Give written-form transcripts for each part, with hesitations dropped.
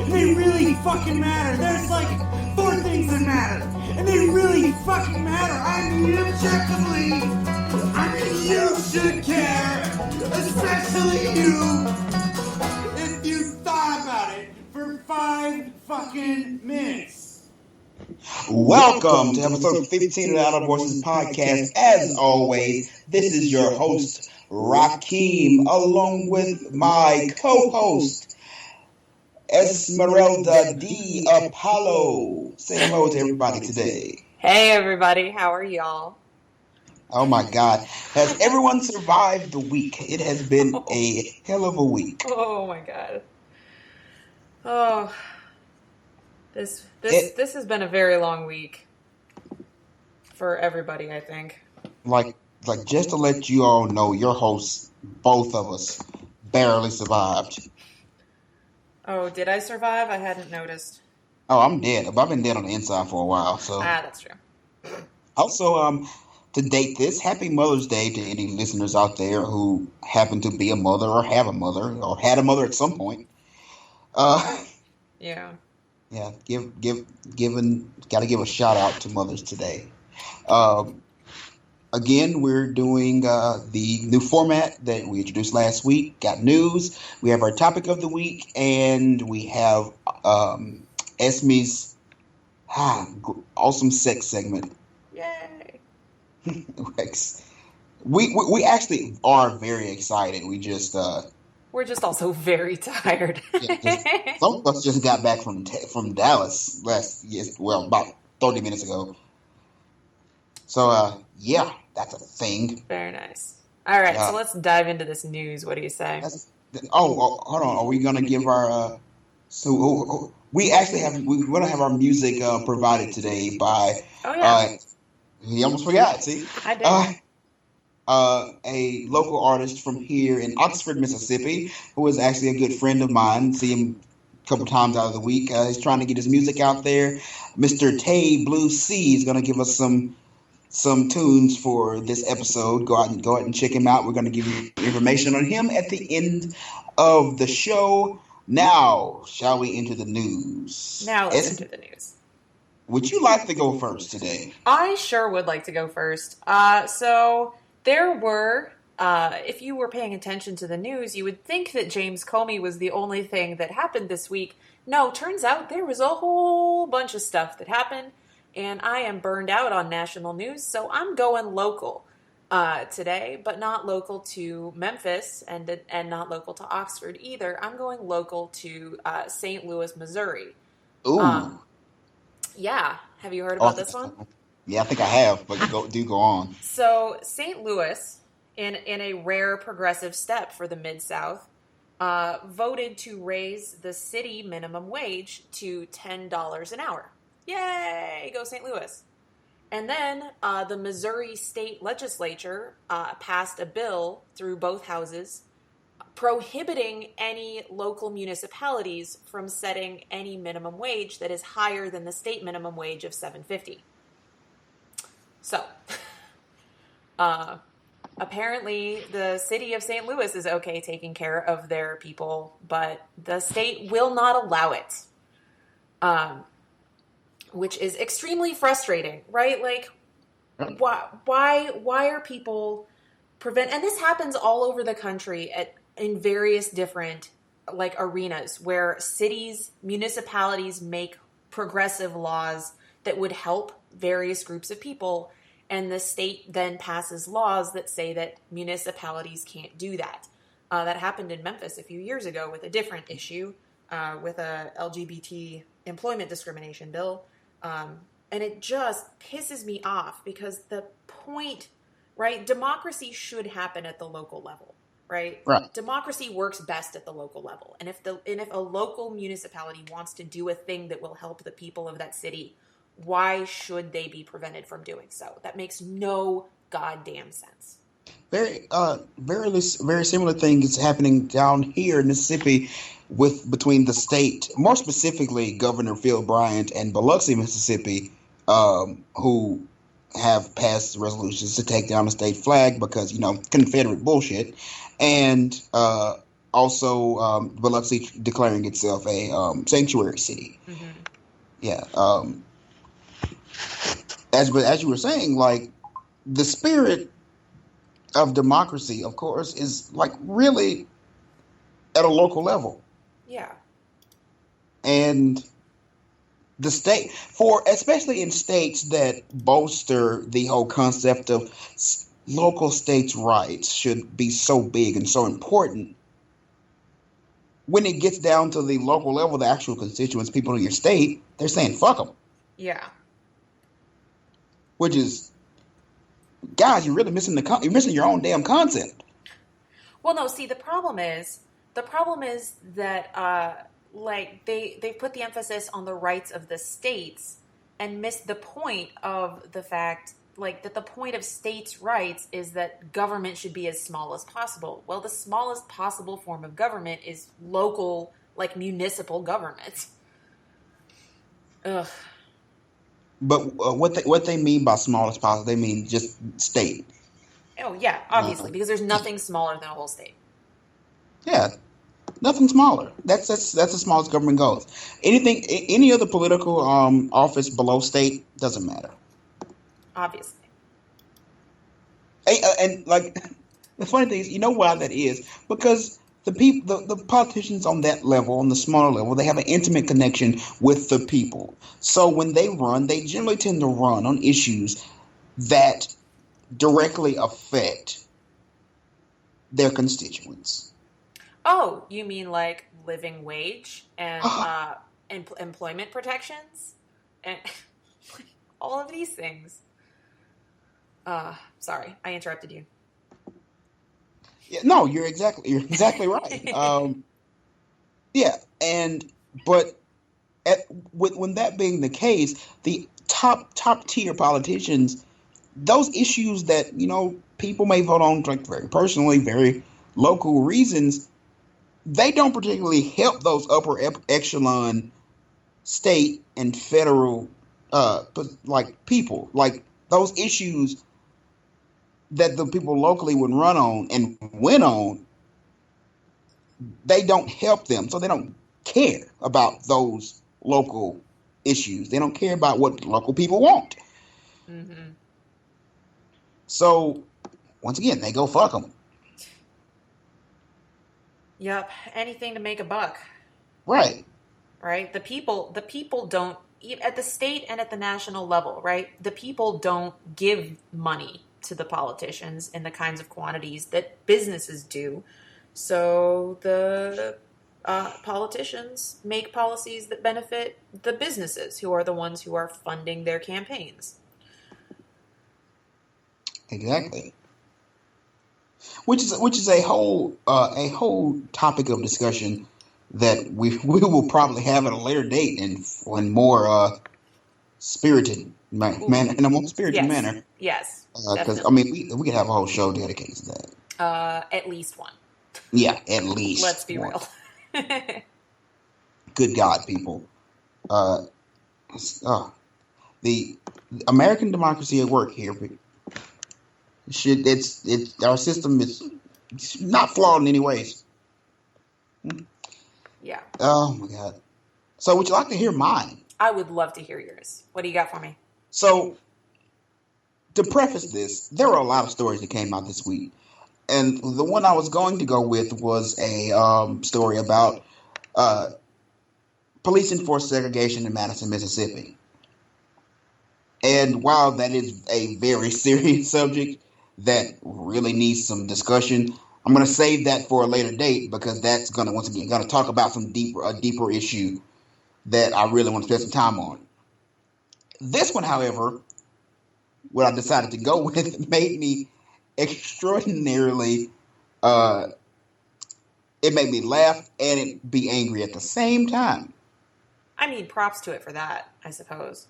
They really fucking matter. There's like 4 things that matter. And they really fucking matter. I mean, objectively. I mean, you should care. Especially you. If you thought about it for 5 fucking minutes. Welcome to episode 15 of the Outer Voices podcast. As always, this is your host, Rakeem, along with my co-host, Esmeralda D. Apollo. Say hello to everybody today. Hey everybody, how are y'all? Oh my God. Has everyone survived the week? It has been a hell of a week. Oh my God. Oh, this has been a very long week for everybody, I think. Like just to let you all know, your hosts, both of us, barely survived. Oh, did I survive? I hadn't noticed. Oh, I'm dead. I've been dead on the inside for a while. So that's true. Also, to date this, happy Mother's Day to any listeners out there who happen to be a mother or have a mother or had a mother at some point. Yeah. Yeah, gotta give a shout out to mothers today. Again, we're doing the new format that we introduced last week. Got news. We have our topic of the week, and we have Esme's awesome sex segment. Yay! We actually are very excited. We're just also very tired. Some of us just got back from Dallas about 30 minutes ago. So, yeah, that's a thing. Very nice. All right, so let's dive into this news. What do you say? Hold on. Are we going to give our... we want to have our music provided today by... Oh, yeah. He almost forgot, see? I did. A local artist from here in Oxford, Mississippi, who is actually a good friend of mine. See him a couple times out of the week. He's trying to get his music out there. Mr. Tay Blue C is going to give us some tunes for this episode. Go ahead and check him out. We're going to give you information on him at the end of the show. Now, shall we enter the news? Now let's enter the news. Would you like to go first today? I sure would like to go first. So there were, if you were paying attention to the news, you would think that James Comey was the only thing that happened this week. No, turns out there was a whole bunch of stuff that happened. And I am burned out on national news, so I'm going local today, but not local to Memphis and not local to Oxford either. I'm going local to St. Louis, Missouri. Ooh. Yeah. Have you heard about this one? Yeah, I think I have, but go on. So St. Louis, in a rare progressive step for the Mid-South, voted to raise the city minimum wage to $10 an hour. Yay! Go St. Louis. And then the Missouri State Legislature passed a bill through both houses prohibiting any local municipalities from setting any minimum wage that is higher than the state minimum wage of $7.50. So, apparently the city of St. Louis is okay taking care of their people, but the state will not allow it. Which is extremely frustrating, right? Like, why are people and this happens all over the country in various different arenas where cities, municipalities make progressive laws that would help various groups of people, and the state then passes laws that say that municipalities can't do that. That happened in Memphis a few years ago with a different issue, with a LGBT employment discrimination bill. And it just pisses me off because the point, right? Democracy should happen at the local level, right? Right. Democracy works best at the local level. And if a local municipality wants to do a thing that will help the people of that city, why should they be prevented from doing so? That makes no goddamn sense. Very similar things happening down here in Mississippi between the state, more specifically Governor Phil Bryant and Biloxi, Mississippi, who have passed resolutions to take down the state flag because, Confederate bullshit. And also Biloxi declaring itself a sanctuary city. Mm-hmm. Yeah. As you were saying, like the spirit of democracy, of course, is like really at a local level, Yeah. and the state for especially in states that bolster the whole concept of local states' rights should be so big and so important. When it gets down to the local level, the actual constituents, people in your state, they're saying fuck them, Yeah. which is, guys, you're really missing you're missing your own damn concept. Well, no. See, the problem is that like they put the emphasis on the rights of the states and missed the point of the fact like that the point of states' rights is that government should be as small as possible. Well, the smallest possible form of government is local, like municipal government. Ugh. But what they mean by small as possible, they mean just state. Oh yeah, obviously, because there's nothing smaller than a whole state. Yeah, nothing smaller. That's the smallest government goes. Any other political office below state doesn't matter. Obviously. And like the funny thing is, you know why that is? Because the people, the politicians on that level, on the smaller level, they have an intimate connection with the people. So when they run, they generally tend to run on issues that directly affect their constituents. Oh, you mean like living wage and employment protections and all of these things. Sorry, I interrupted you. Yeah, no, you're exactly right. Yeah, but when that being the case, the top tier politicians, those issues that people may vote on like very personally, very local reasons, they don't particularly help those upper echelon state and federal like people, like those issues that the people locally would run on and win on, they don't help them. So they don't care about those local issues. They don't care about what local people want. Mm-hmm. So once again, they go fuck them. Yep, anything to make a buck. Right. Right? The people don't, at the state and at the national level, right? The people don't give money to the politicians in the kinds of quantities that businesses do. So the politicians make policies that benefit the businesses, who are the ones who are funding their campaigns. Exactly. Which is a whole topic of discussion that we will probably have at a later date in more spirited manner, in a more spirited manner. Yes. Because I mean, we could have a whole show dedicated to that. At least one. Yeah, at least. Let's be real. Good God, people. The American democracy at work here. Our system is not flawed in any ways. Yeah. Oh my God. So would you like to hear mine? I would love to hear yours. What do you got for me? So to preface this, there were a lot of stories that came out this week. And the one I was going to go with was a story about police enforced segregation in Madison, Mississippi. And while that is a very serious subject that really needs some discussion, I'm going to save that for a later date because that's going to, once again, going to talk about a deeper issue that I really want to spend some time on. This one, however, what I decided to go with made me extraordinarily, it made me laugh and it be angry at the same time. I mean, props to it for that, I suppose.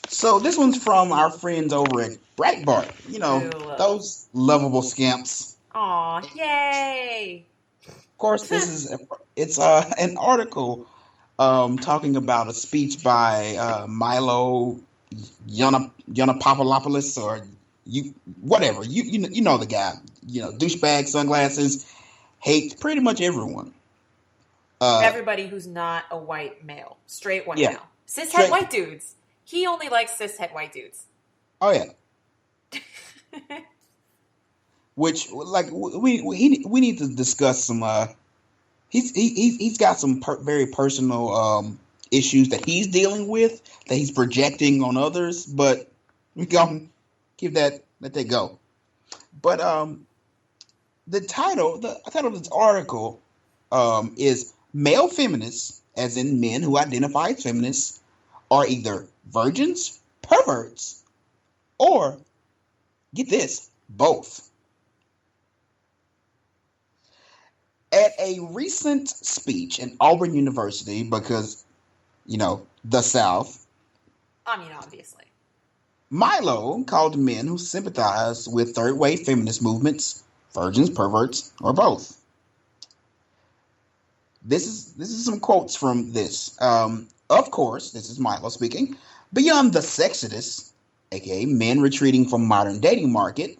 So this one's from our friends over at Breitbart. You know, those lovable scamps. Aw, yay! Of course, it's an article talking about a speech by Milo Yiannopoulous or whatever. You know the guy. You know, douchebag, sunglasses. hates pretty much everyone. Uh, Everybody who's not a white male, straight white yeah, male, cishet straight. white dudes. He only likes cishet white dudes. Oh yeah. Which like we need to discuss some. He's got some very personal issues that he's dealing with that he's projecting on others. But we gonna give let that go. But the title of this article is male feminists, as in men who identify as feminists, are either virgins, perverts, or get this, both. At a recent speech in Auburn University, because the South, I mean, obviously. Milo called men who sympathize with third wave feminist movements virgins, perverts, or both. This is some quotes from this. Of course, this is Milo speaking. Beyond the sexodus, aka men retreating from modern dating market,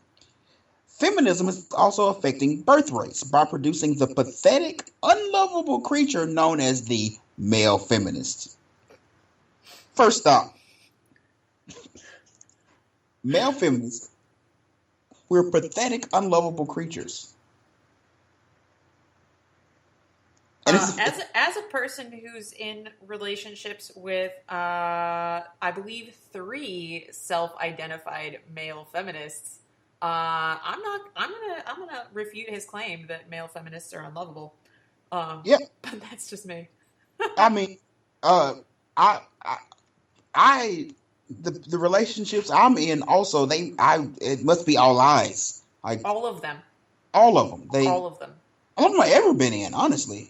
feminism is also affecting birth rates by producing the pathetic, unlovable creature known as the male feminist. First off, male feminists, we're pathetic, unlovable creatures. And as a person who's in relationships with, I believe, 3 self-identified male feminists, I'm gonna refute his claim that male feminists are unlovable. Yeah, but that's just me. I mean, I, the relationships I'm in also it must be all lies. Like All of them. all of them. All of them. All of them I've ever been in, honestly.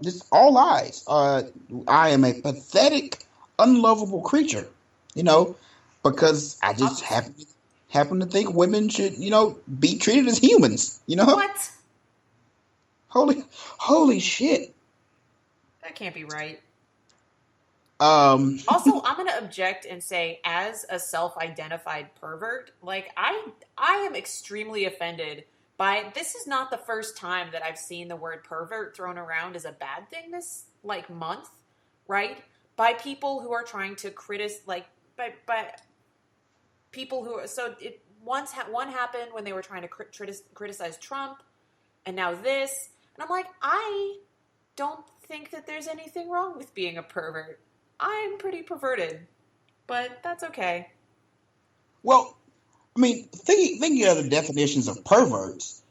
Just all lies. I am a pathetic, unlovable creature, because I just happen to think women should, be treated as humans, What? Holy shit. That can't be right. Um, Also, I'm going to object and say, as a self-identified pervert, like I am extremely offended by. This is not the first time that I've seen the word pervert thrown around as a bad thing this month, right? By people who are trying to by people who are one happened when they were trying to criticize Trump, and now this, and I'm like, I don't think that there's anything wrong with being a pervert. I'm pretty perverted, but that's okay. well, I mean, thinking of the definitions of perverts,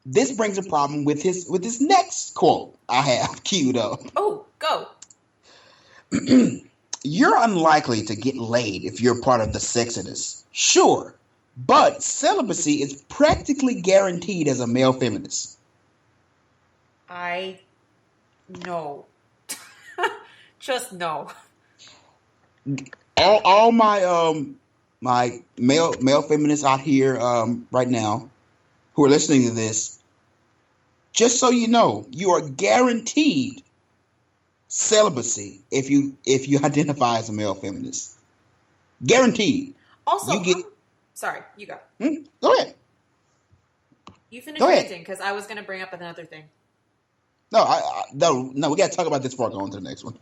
this brings a problem with his next quote I have queued up. Oh, go. You're unlikely to get laid if you're part of the sexodus. Sure, but celibacy is practically guaranteed as a male feminist. I know. Just no. All my male feminists out here right now who are listening to this, just so you know, you are guaranteed celibacy if you identify as a male feminist. Guaranteed. Also, You get. sorry, you go. Go ahead. You finish Go ahead. ranting because I was going to bring up another thing. No, we got to talk about this before I go on to the next one.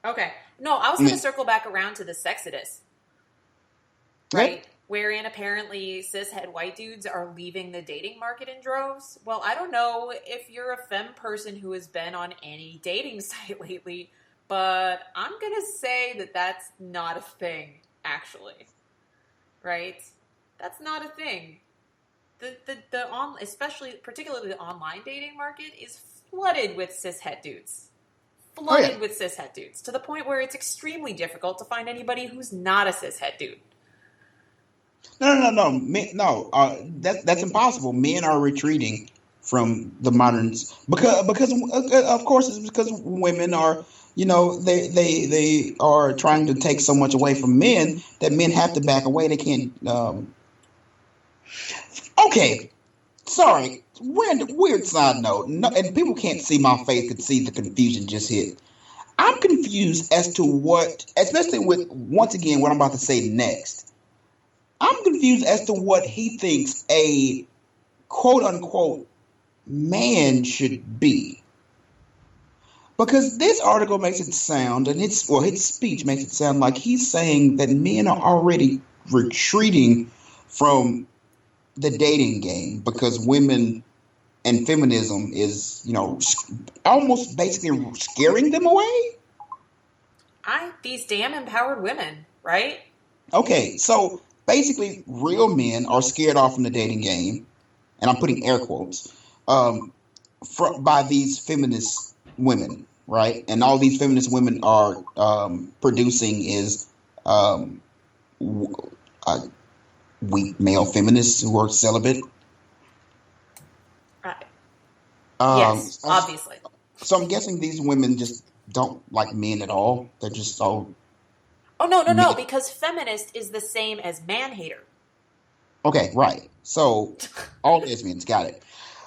Okay. No, I was going to circle back around to the sexodus. Right? Yep. Wherein apparently cishet white dudes are leaving the dating market in droves. Well, I don't know if you're a femme person who has been on any dating site lately, but I'm going to say that that's not a thing, actually. Right? That's not a thing. Particularly the online dating market is flooded with cishet dudes. With cishet dudes, to the point where it's extremely difficult to find anybody who's not a cishet dude. No. That's impossible. Men are retreating from the moderns because of course it's because women are they are trying to take so much away from men that men have to back away. They can't. Okay, sorry. Weird side note. No, and people can't see my face, could see the confusion just hit. I'm confused as to what, especially with once again what I'm about to say next. I'm confused as to what he thinks a quote unquote man should be. Because this article makes it sound, and his speech makes it sound like he's saying that men are already retreating from the dating game because women and feminism is, almost basically scaring them away. These damn empowered women, right? Okay, so basically, real men are scared off from the dating game, and I'm putting air quotes, by these feminist women, right? And all these feminist women are producing is weak male feminists who are celibate. Right. Yes, obviously. So I'm guessing these women just don't like men at all. They're just so. Oh, no, because feminist is the same as man-hater. Okay, right. So, all lesbians, got it.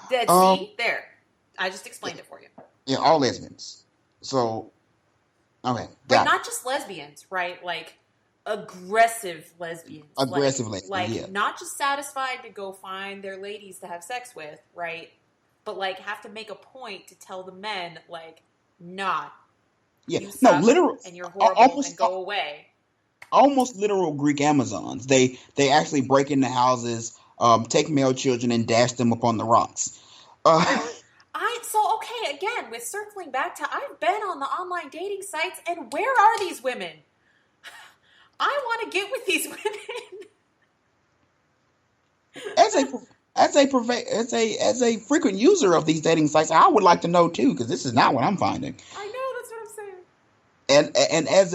See? There. I just explained it for you. Yeah, all lesbians. So, okay, but not just lesbians, right? Like, aggressive lesbians. Aggressive lesbians, like, yeah. Not just satisfied to go find their ladies to have sex with, right? But, like, have to make a point to tell the men, like, nah. Yeah, you suck, literal. And you're horrible and go away. Almost literal Greek Amazons. They actually break into houses, take male children, and dash them upon the rocks. Okay, again, with circling back to, I've been on the online dating sites, and where are these women? I want to get with these women. As a frequent user of these dating sites, I would like to know too, because this is not what I'm finding. I know, that's what I'm saying. And as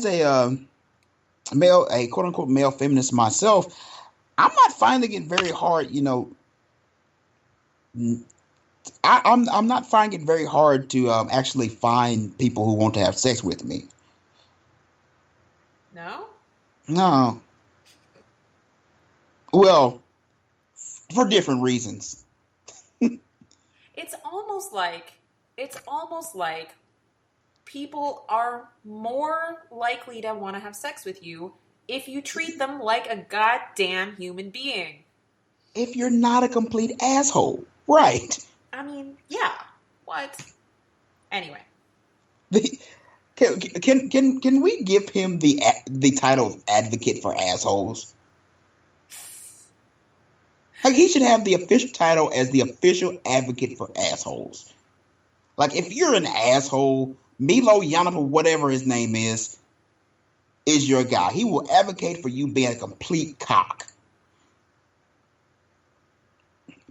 a male, a quote unquote male feminist myself, I'm not finding it very hard. I'm not finding it very hard to actually find people who want to have sex with me. No? No. Well, for different reasons. It's almost like people are more likely to want to have sex with you if you treat them like a goddamn human being. If you're not a complete asshole. Right. I mean, yeah. What? Anyway. Can we give him the title of advocate for assholes? Like, he should have the official title as the official advocate for assholes. Like, if you're an asshole, Milo Yiannopoulous, whatever his name is your guy. He will advocate for you being a complete cock.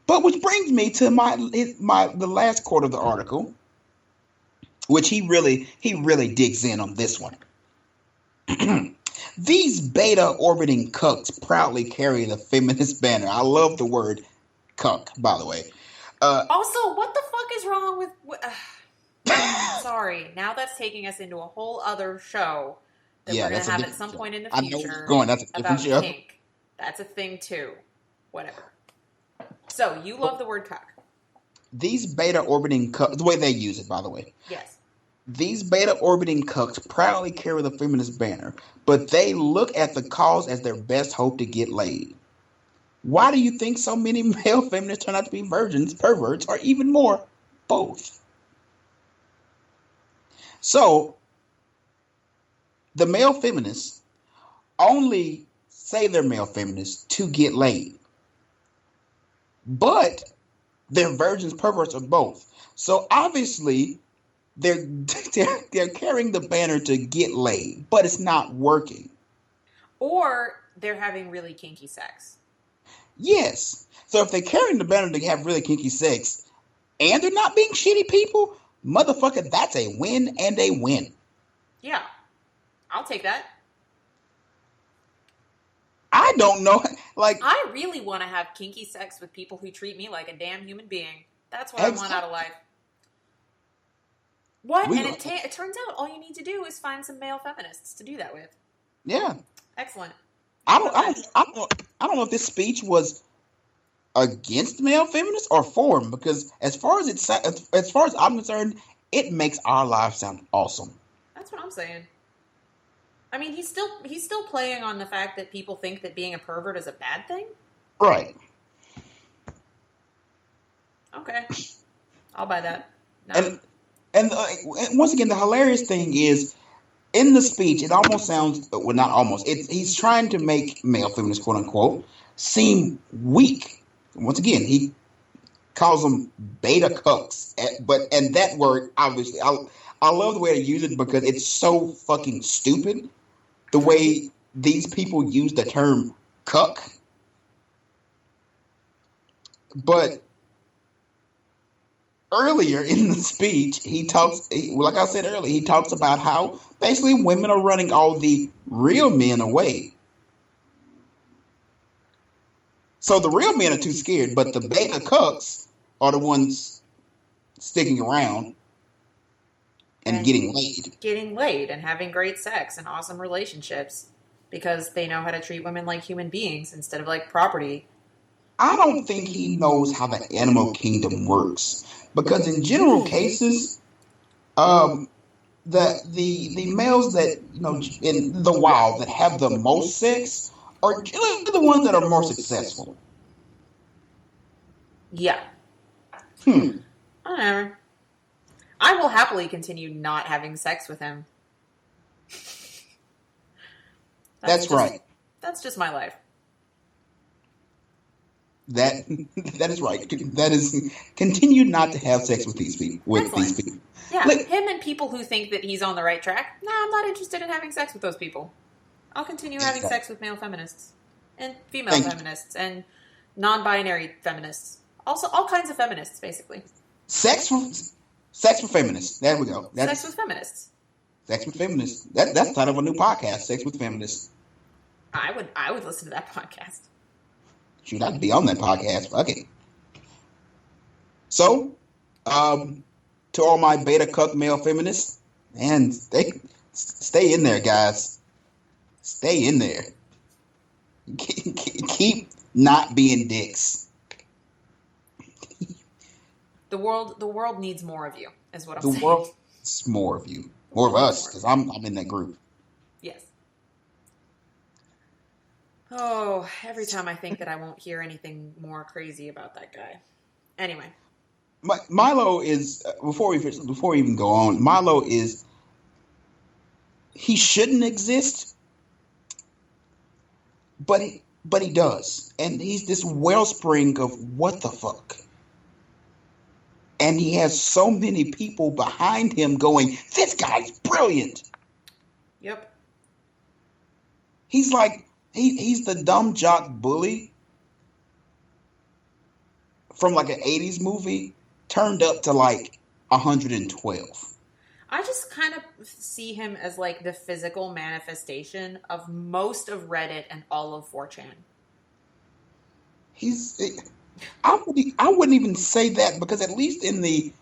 But which brings me to the last quote of the article, which he really digs in on this one. These beta orbiting cucks proudly carry the feminist banner. I love the word cuck, by the way. Also, what the fuck is wrong with... Sorry, now that's taking us into a whole other show that we're going to have at some point in the future. I know where you're going. That's a different show. Kink. That's a thing too. Whatever. So, you love the word cuck. These beta orbiting cucks, the way they use it, by the way. Yes. These beta orbiting cucks proudly carry the feminist banner, but they look at the cause as their best hope to get laid. Why do you think so many male feminists turn out to be virgins, perverts, or even more? Both. So, the male feminists only say they're male feminists to get laid. But they're virgins, perverts, or both. So obviously, they're carrying the banner to get laid, but it's not working. Or they're having really kinky sex. Yes. So if they're carrying the banner to have really kinky sex, and they're not being shitty people, motherfucker, that's a win and a win. Yeah. I'll take that. I don't know. Like, I really want to have kinky sex with people who treat me like a damn human being. That's what I want out of life. What? And it turns out all you need to do is find some male feminists to do that with. Yeah. Excellent. I don't know if this speech was against male feminists or for them, because as far as I'm concerned, it makes our lives sound awesome. That's what I'm saying. I mean, he's still playing on the fact that people think that being a pervert is a bad thing. Right. Okay, I'll buy that. No. And once again, the hilarious thing is, in the speech, it almost sounds, well, not almost, he's trying to make male feminists, quote unquote, seem weak. Once again, he calls them beta cucks, and that word, obviously, I love the way they use it because it's so fucking stupid. The way these people use the term cuck. But earlier in the speech, like I said earlier, he talks about how basically women are running all the real men away. So the real men are too scared, but the beta cucks are the ones sticking around and getting laid. Getting laid and having great sex and awesome relationships because they know how to treat women like human beings instead of like property. I don't think he knows how the animal kingdom works. Because in general cases, the males that, in the wild that have the most sex are generally the ones that are more successful. Yeah. Whatever. I will happily continue not having sex with him. That's right. That's just my life. That is right. That is, continue not to have sex with these people. Yeah, him and people who think that he's on the right track. Nah, I'm not interested in having sex with those people. I'll continue having sex with male feminists and female feminists and non-binary feminists. Also, all kinds of feminists, basically. Sex with feminists. There we go. Sex with feminists. Sex with feminists. That's the title of a new podcast. Sex with feminists. I would listen to that podcast. Shoot, I'd be on that podcast. Fuck it. So, to all my beta cuck male feminists, man, stay in there, guys. Stay in there. Keep not being dicks. The world needs more of you, is what I'm saying. The world needs more of you. More of us, because I'm in that group. Yes. Oh, every time I think that I won't hear anything more crazy about that guy. Anyway. Milo is, before we even go on, Milo is, he shouldn't exist, but he does. And he's this wellspring of what the fuck. And he has so many people behind him going, this guy's brilliant. Yep. He's like, he's the dumb jock bully from like an 80s movie turned up to like 112. I just kind of see him as like the physical manifestation of most of Reddit and all of 4chan. I wouldn't even say that, because at least in the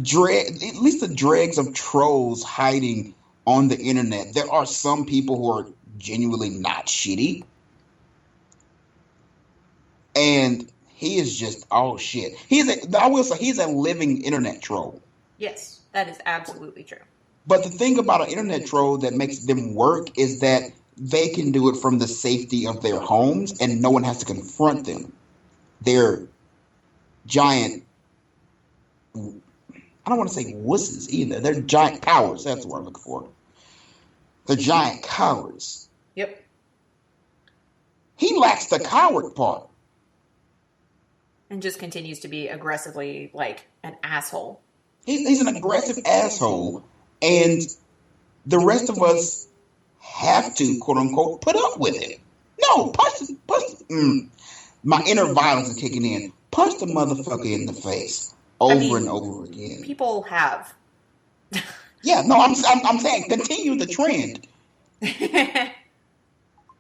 dregs of trolls hiding on the internet, there are some people who are genuinely not shitty. And he is just, oh shit. I will say he's a living internet troll. Yes, that is absolutely true. But the thing about an internet troll that makes them work is that they can do it from the safety of their homes and no one has to confront them. They're giant, I don't want to say wusses either. They're giant cowards. That's the word I'm looking for. They're giant cowards. Yep. He lacks the coward part. And just continues to be aggressively like an asshole. He's an aggressive asshole. And the rest of us have to, quote unquote, put up with it. No, my inner violence is kicking in. Punch the motherfucker in the face over and over again. People have. Yeah, no, I'm saying continue the trend.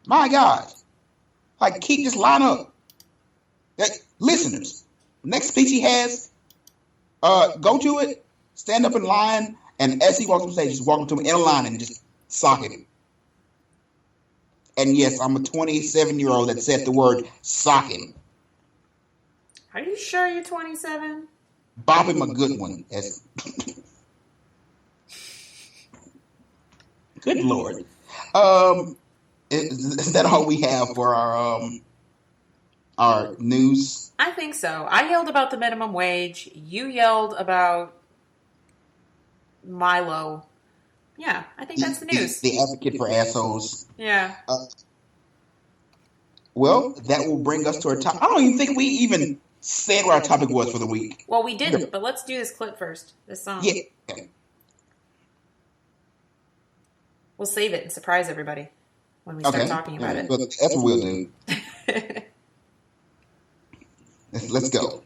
My God, like keep this line up. Listeners, next speech he has, go to it, stand up in line, and as he walks on stage, just walk up to him in a line and just sock him. And yes, I'm a 27-year-old that said the word sock him. Are you sure you're 27? Bob him a good one. Good Lord. Is that all we have for our news? I think so. I yelled about the minimum wage. You yelled about Milo. Yeah, I think that's the news. The advocate for assholes. Yeah. Well, that will bring us to our topic. I don't even think we even said what our topic was for the week. Well, we didn't, but let's do this clip first. This song. Yeah. We'll save it and surprise everybody when we start talking about it. Well, that's what we'll do. Let's go.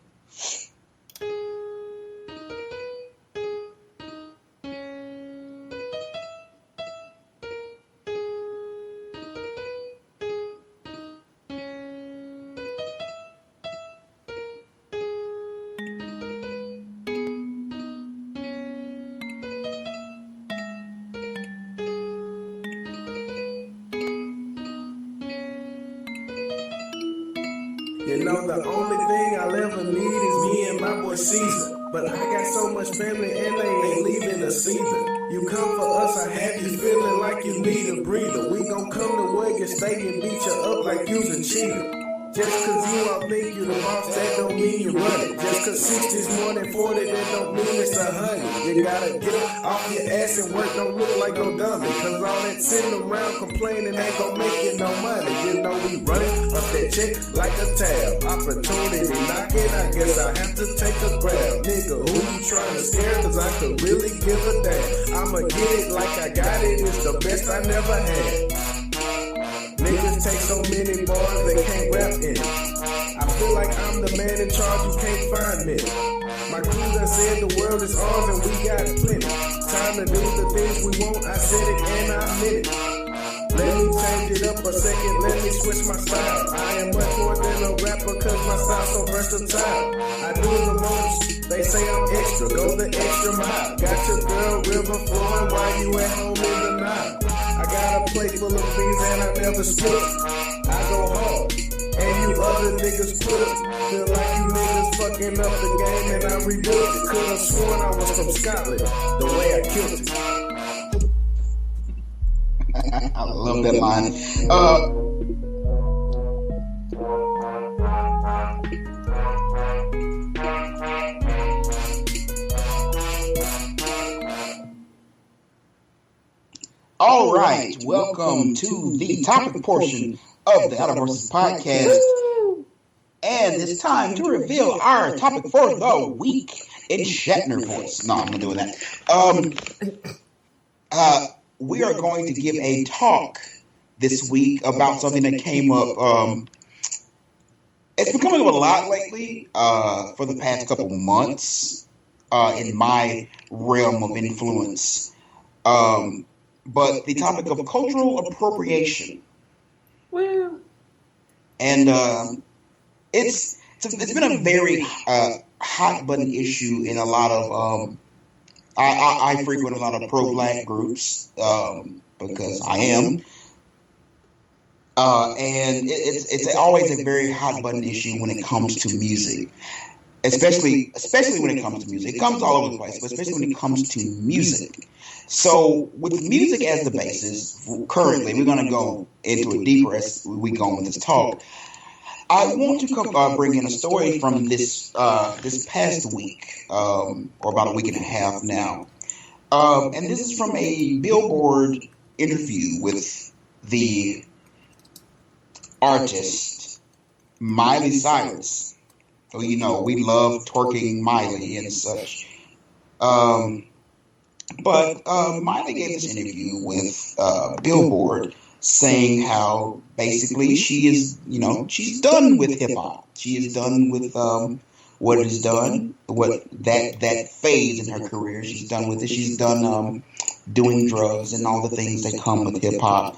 You know, the only thing I'll ever need is me and my boy Caesar. But I got so much family and they ain't leaving us either. You come for us, I have you feeling like you need a breather. We gon' come to where you stay and beat you up like you's a cheater. Just cause you all think you the boss, that don't mean you run it. Just cause 60's more than 40, that don't mean it's 100. You gotta get off your ass and work, don't look like no dummy. Cause all that sitting around complaining ain't gon' make you no money. You know we running up that check like a tab. Opportunity knocking, I guess I have to take a grab. Nigga, who you trying to scare? Cause I could really give a damn. I'ma get it like I got it, it's the best I never had. Niggas take so many bars they can't rap in it. I feel like I'm the man in charge, you can't find me. My crew done said the world is ours and we got plenty. Time to do the things we want, I said it and I meant it. Let me change it up a second, let me switch my style. I am much more than a rapper cause my style's so versatile. I do the most, they say I'm extra, go the extra mile. Got your girl river flowing while you at home in the Nile. I got a plate full of beans and I never split. I go hard, and you other niggas quit. Feel like you niggas fucking up the game and I rebuilt it. Could've sworn I was from Scotland, the way I killed it. I love that line. All right, welcome to the topic portion of the Out of Horses podcast. And it's time to reveal our topic for the week in Shatner voice. No, I'm not doing that. We are going to give a talk this week about something that came up. It's been coming up a lot lately for the past couple months in my realm of influence. But the topic of cultural appropriation. Woo. And it's been a very hot button issue in a lot of I frequent a lot of pro-black groups because I am, and it's always a very hot button issue when it comes to music, especially when it comes to music. It comes all over the place, but especially when it comes to music. So with music as the basis, currently we're going to go into it deeper as we go on with this talk. I want to bring in a story from this past week, or about a week and a half now. And this is from a Billboard interview with the artist Miley Cyrus. So, you know, we love twerking Miley and such. But Miley gave this interview with Billboard saying how basically she is, she's done with hip hop. She is done with what it has done, what that phase in her career. She's done with it. She's done doing drugs and all the things that come with hip hop.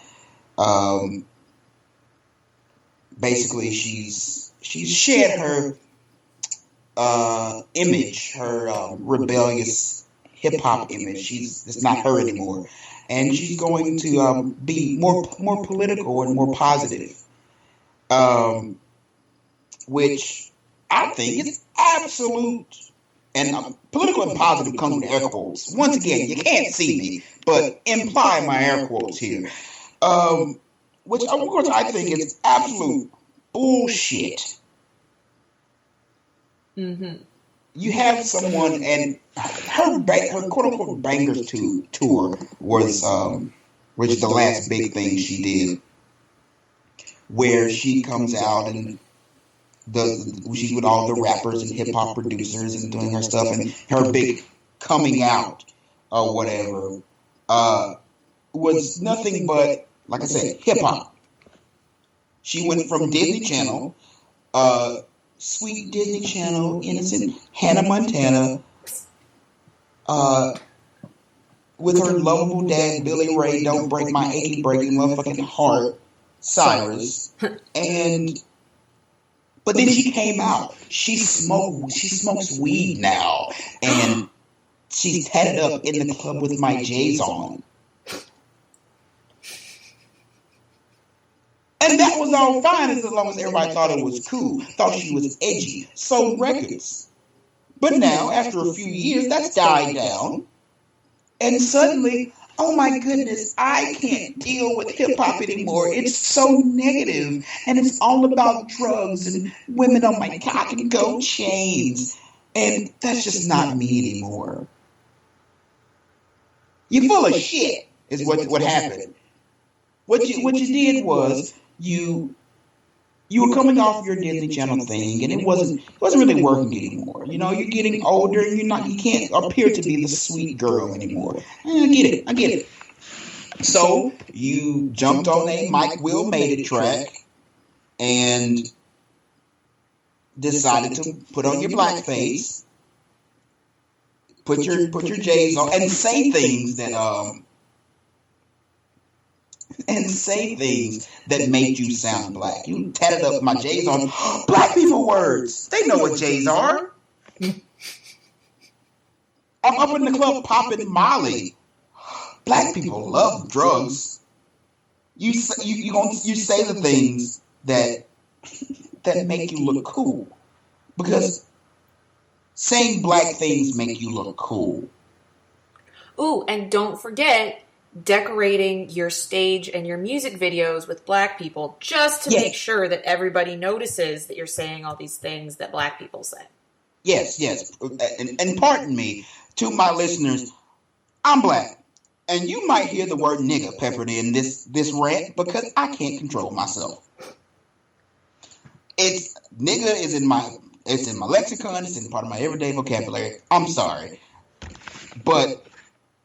Basically, she's shed her image, her rebellious hip hop image. It's not her anymore. And she's going to be more political and more positive, which I think is absolute and political and positive comes with air quotes. Once again, you can't see me, but imply my air quotes here. Which of course I think is absolute bullshit. Mm-hmm. You have someone, and her quote unquote bangers tour was which is the last big thing she did, where she comes out and she's with all the rappers and hip hop producers and doing her stuff, and her big coming out or whatever was nothing but, like I said, hip hop. She went from Disney Channel, sweet Disney Channel, innocent Hannah Montana, with her lovable dad, Billy Ray, don't break my achy breaking motherfucking heart, Cyrus, but then she came out. She smokes weed now, and she's tatted up in the club with my J's on. And that was all fine as long as everybody thought it was cool, thought she was edgy, sold records. But now, after a few years, that's died down. And suddenly, oh my goodness, I can't deal with hip-hop anymore. It's so negative, and it's all about drugs and women on my cock and gold chains. And that's just not me anymore. You're full of shit, is what happened. What you did was you were coming off your Disney Channel thing, and it wasn't really working anymore. You know, you're getting older, and you can't appear to be the sweet girl anymore. I get it. So you jumped on a Mike Will Made It track and decided to put on your blackface, put your J's on, and say things that made you sound black. You tatted up my J's on. Black people words. They know what J's are. I'm up in the club popping Molly. Black people love drugs. You say the things that make you look cool, because saying black things make you look cool. Ooh, and don't forget decorating your stage and your music videos with black people, just to make sure that everybody notices that you're saying all these things that black people say. Yes. And pardon me to my listeners, I'm black. And you might hear the word nigga peppered in this rant, because I can't control myself. Nigga is in my lexicon, it's in part of my everyday vocabulary. I'm sorry. But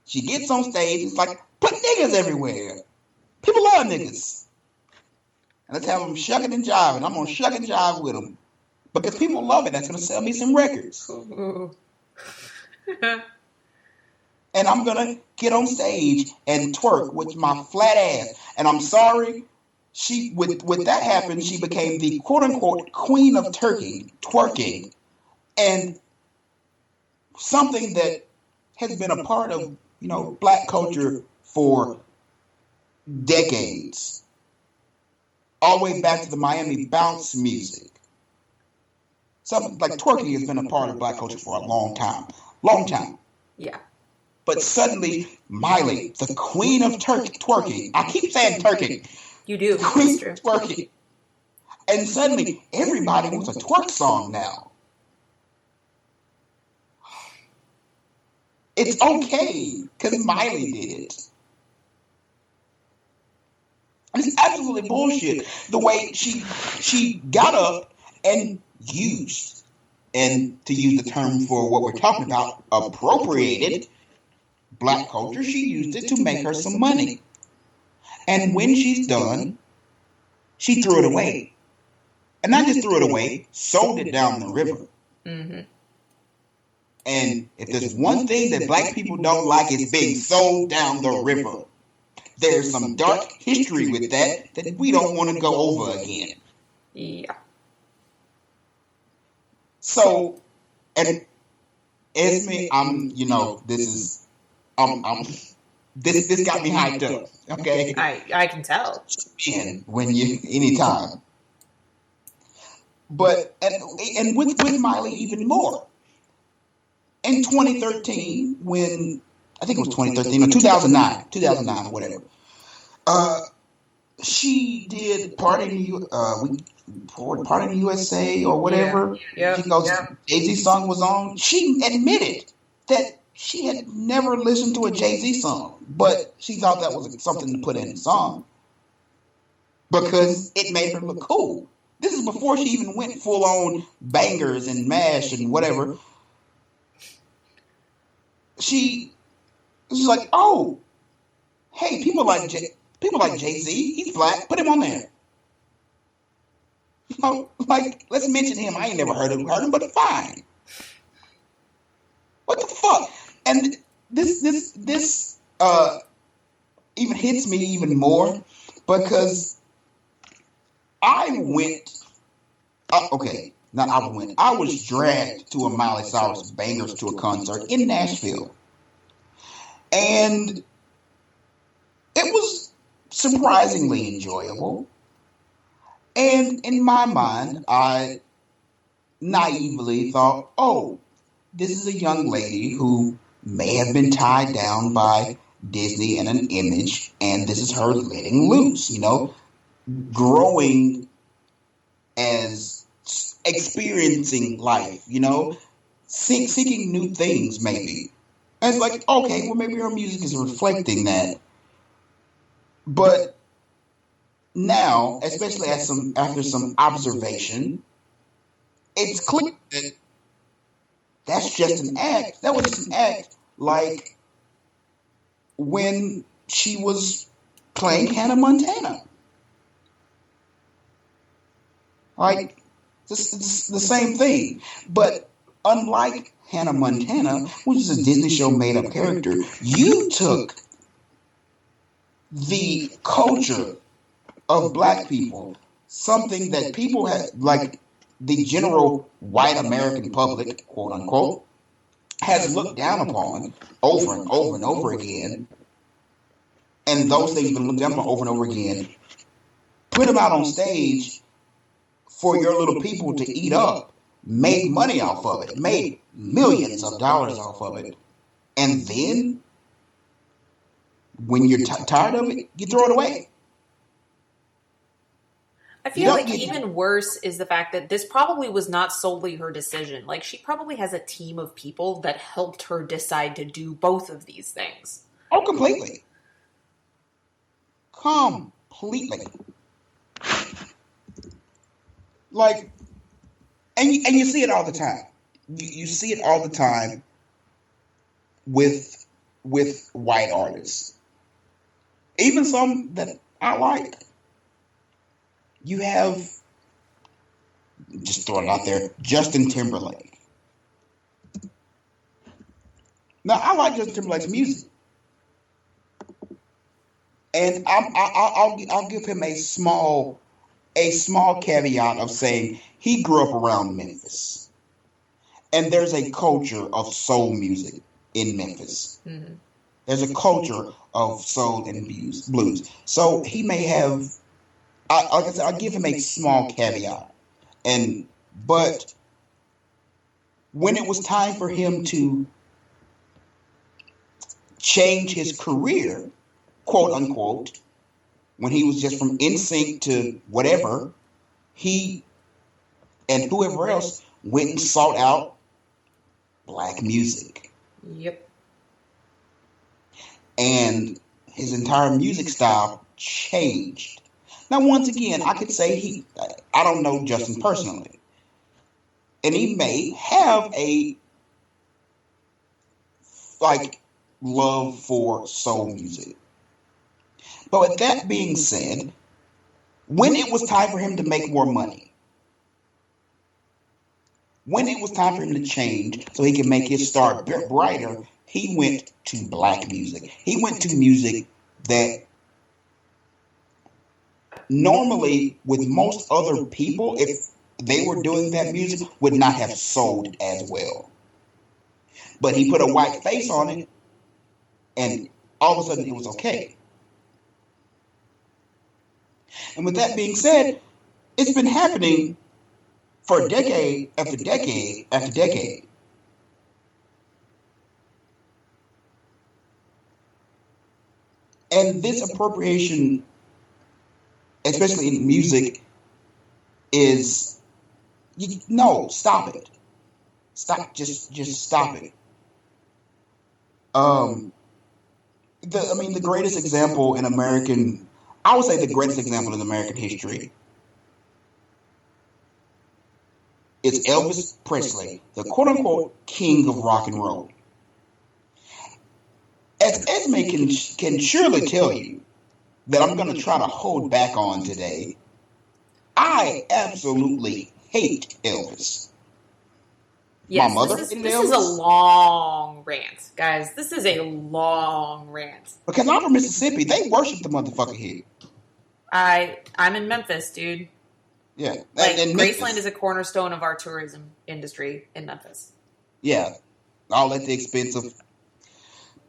she gets on stage, it's like, put niggas everywhere. People love niggas. And let's have them shucking and jiving. I'm going to shuck and jive with them. Because people love it. That's going to sell me some records. And I'm going to get on stage and twerk with my flat ass. And I'm sorry, with that happened, she became the quote-unquote queen of twerking. And something that has been a part of, black culture for decades. All the way back to the Miami bounce music. Something like twerking has been a part of black culture for a long time. Yeah. But suddenly, Miley, the queen of twerking. I keep saying twerking. You do. Queen That's true. of twerking. And suddenly, everybody wants a twerk song now. It's okay, because Miley did it. It's absolutely bullshit the way she got up and used, and to use the term for what we're talking about, appropriated black culture. She used it to make her some money. And when she's done, she threw it away. And not just threw it away, sold it down the river. Mm-hmm. And if there's one thing that black people don't like, it's being sold down the river. There's some dark history with that we don't want to go over again. Yeah. So, and Esme, this got me hyped up. Okay, I can tell. Anytime. But and with Miley even more. in 2013, when I think it was 2013 or 2009 or whatever, she did Party in the USA or whatever. Yeah. She goes, Jay-Z song was on. She admitted that she had never listened to a Jay-Z song, but she thought that was something to put in the song because it made her look cool. This is before she even went full on bangers and mash and whatever. She's like, oh, hey, people like Jay-Z. He's black. Put him on there. Like, let's mention him. I ain't never heard him, but fine. What the fuck? And this even hits me even more because I went. I was dragged to a Miley Cyrus Bangers to a concert in Nashville, and it was surprisingly enjoyable. And in my mind, I naively thought, oh, this is a young lady who may have been tied down by Disney and an image, and this is her letting loose, growing as experiencing life, seeking new things, maybe. And it's like, okay, well, maybe her music is reflecting that. But now, especially after some observation, it's clear that that's just an act. That was just an act, like when she was playing Hannah Montana. Like, it's the same thing. But unlike Hannah Montana, which is a Disney show made-up character, you took the culture of black people, something that people have, like the general white American public, quote unquote, has looked down upon over and over and over again, and those things have been looked down upon over and over again, put them out on stage for your little people to eat up, made money off of it, made millions of dollars off of it, and then when you're tired of it, you throw it away. I feel like even worse is the fact that this probably was not solely her decision. Like, she probably has a team of people that helped her decide to do both of these things. Oh, completely. Completely. Like, and you see it all the time. You see it all the time with white artists. Even some that I like. You have, just throwing it out there, Justin Timberlake. Now, I like Justin Timberlake's music, and I'll give him a small caveat of saying he grew up around Memphis, and there's a culture of soul music in Memphis. Mm-hmm. There's a culture of soul and blues, so he may have. Like I said, I'll give him a small caveat, but when it was time for him to change his career, quote unquote, when he was just from NSYNC to whatever, he and whoever else went and sought out black music. Yep. And his entire music style changed. Now, once again, I could say I don't know Justin personally, and he may have a, love for soul music. But with that being said, when it was time for him to make more money, when it was time for him to change so he can make his star brighter, he went to black music. He went to music that normally, with most other people, if they were doing that music, would not have sold as well. But he put a white face on it, and all of a sudden it was okay. And with that being said, it's been happening for decade after decade after decade. And this appropriation, especially in music, is no, stop it. Stop, just stop it. The greatest example in American, I would say the greatest example in American history is Elvis Presley, the quote unquote king of rock and roll. As Esme can surely tell you that I'm going to try to hold back on today, I absolutely hate Elvis. Yes, My mother this hated is a Elvis long rant, guys. This is a long rant. because I'm from Mississippi. They worship the motherfucker here. I'm in Memphis, dude. Yeah, Like, and Graceland Memphis, is a cornerstone of our tourism industry in Memphis. yeah, all at the expense of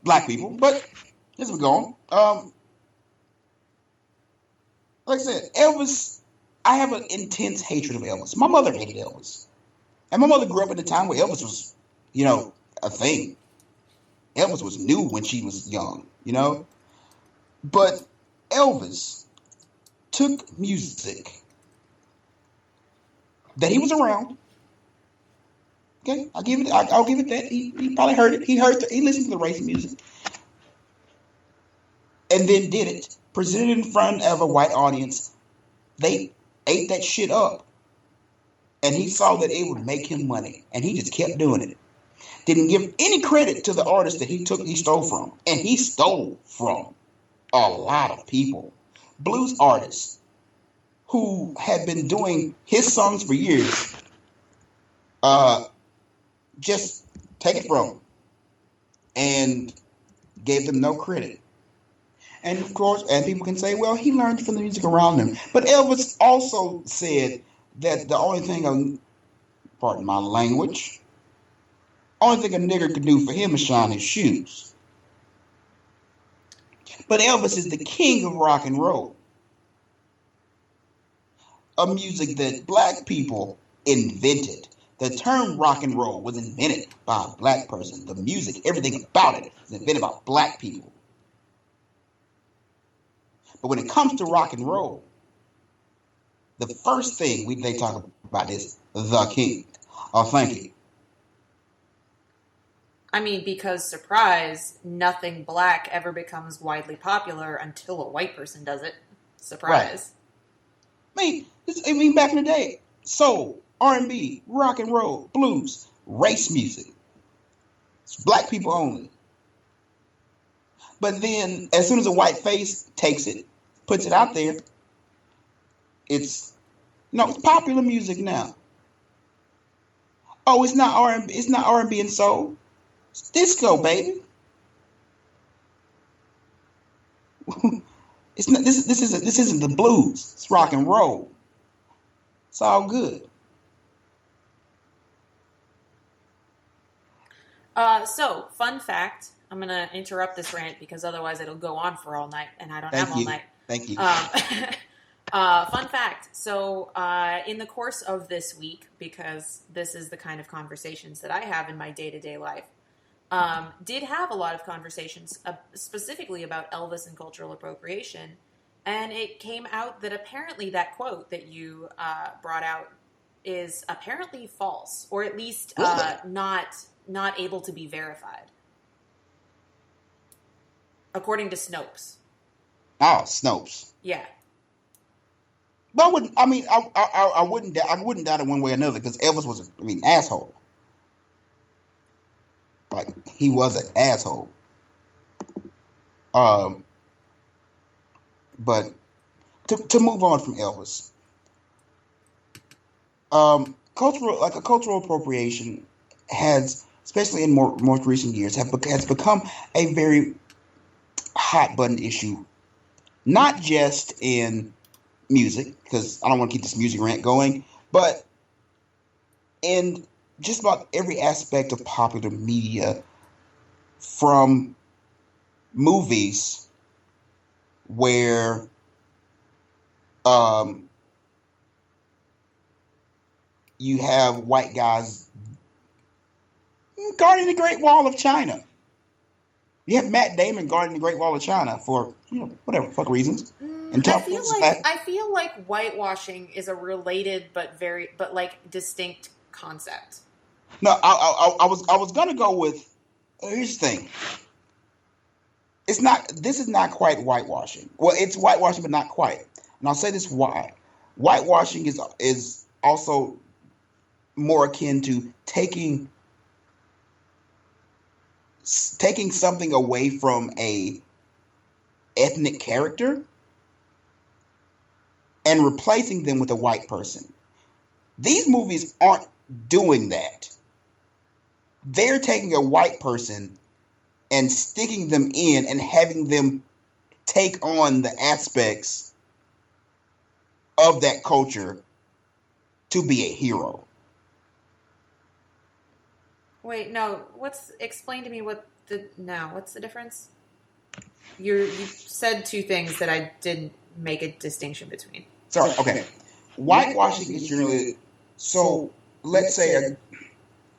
black people. But as we go on, like I said, Elvis, I have an intense hatred of Elvis. My mother hated Elvis. And my mother grew up in a time where Elvis was, a thing. Elvis was new when she was young, But Elvis took music that he was around. Okay, I'll give it that. He probably heard it. He listened to the race music. And then did it. Presented in front of a white audience. They ate that shit up. And he saw that it would make him money. And he just kept doing it. Didn't give any credit to the artist that he stole from. And he stole from a lot of people. Blues artists who had been doing his songs for years, just take it from him and gave them no credit. And of course, and people can say, well, he learned from the music around him. But Elvis also said that the only thing, pardon my language, only thing a nigger could do for him is shine his shoes. But Elvis is the king of rock and roll. A music that black people invented. The term rock and roll was invented by a black person. The music, everything about it, was invented by black people. But when it comes to rock and roll, the first thing they talk about is the king. Oh, thank you. I mean, because, surprise, nothing black ever becomes widely popular until a white person does it. Surprise. Right. Back in the day, soul, R&B, rock and roll, blues, race music. It's black people only. But then, as soon as a white face takes it, puts it out there, it's popular music now. Oh, it's not R&B. It's not R&B and soul. It's disco, baby. It's not. This isn't the blues. It's rock and roll. It's all good. So, fun fact. I'm going to interrupt this rant because otherwise it'll go on for all night, and I don't have all night. Thank you. Fun fact. So, in the course of this week, because this is the kind of conversations that I have in my day-to-day life, did have a lot of conversations specifically about Elvis and cultural appropriation, and it came out that apparently that quote that you brought out is apparently false, or at least not able to be verified, according to Snopes. Oh, Snopes. Yeah. But I wouldn't. I wouldn't doubt it one way or another because Elvis was asshole. Like, he was an asshole. But to move on from Elvis, cultural appropriation has, especially in more recent years, has become a very hot button issue, not just in music, because I don't want to keep this music rant going, but in just about every aspect of popular media, from movies where you have white guys guarding the Great Wall of China. You have Matt Damon guarding the Great Wall of China for whatever fuck reasons. And I Tom feel Cruise is like back. whitewashing is a related but distinct concept. No, I was gonna go with. Here's the thing. It's not. This is not quite whitewashing. Well, it's whitewashing, but not quite. And I'll say this why. Whitewashing is also more akin to taking something away from a ethnic character and replacing them with a white person. These movies aren't doing that. They're taking a white person and sticking them in and having them take on the aspects of that culture to be a hero. Wait, no. Explain to me what's the difference? You said two things that I didn't make a distinction between. Sorry, okay. Whitewashing is generally, so let's say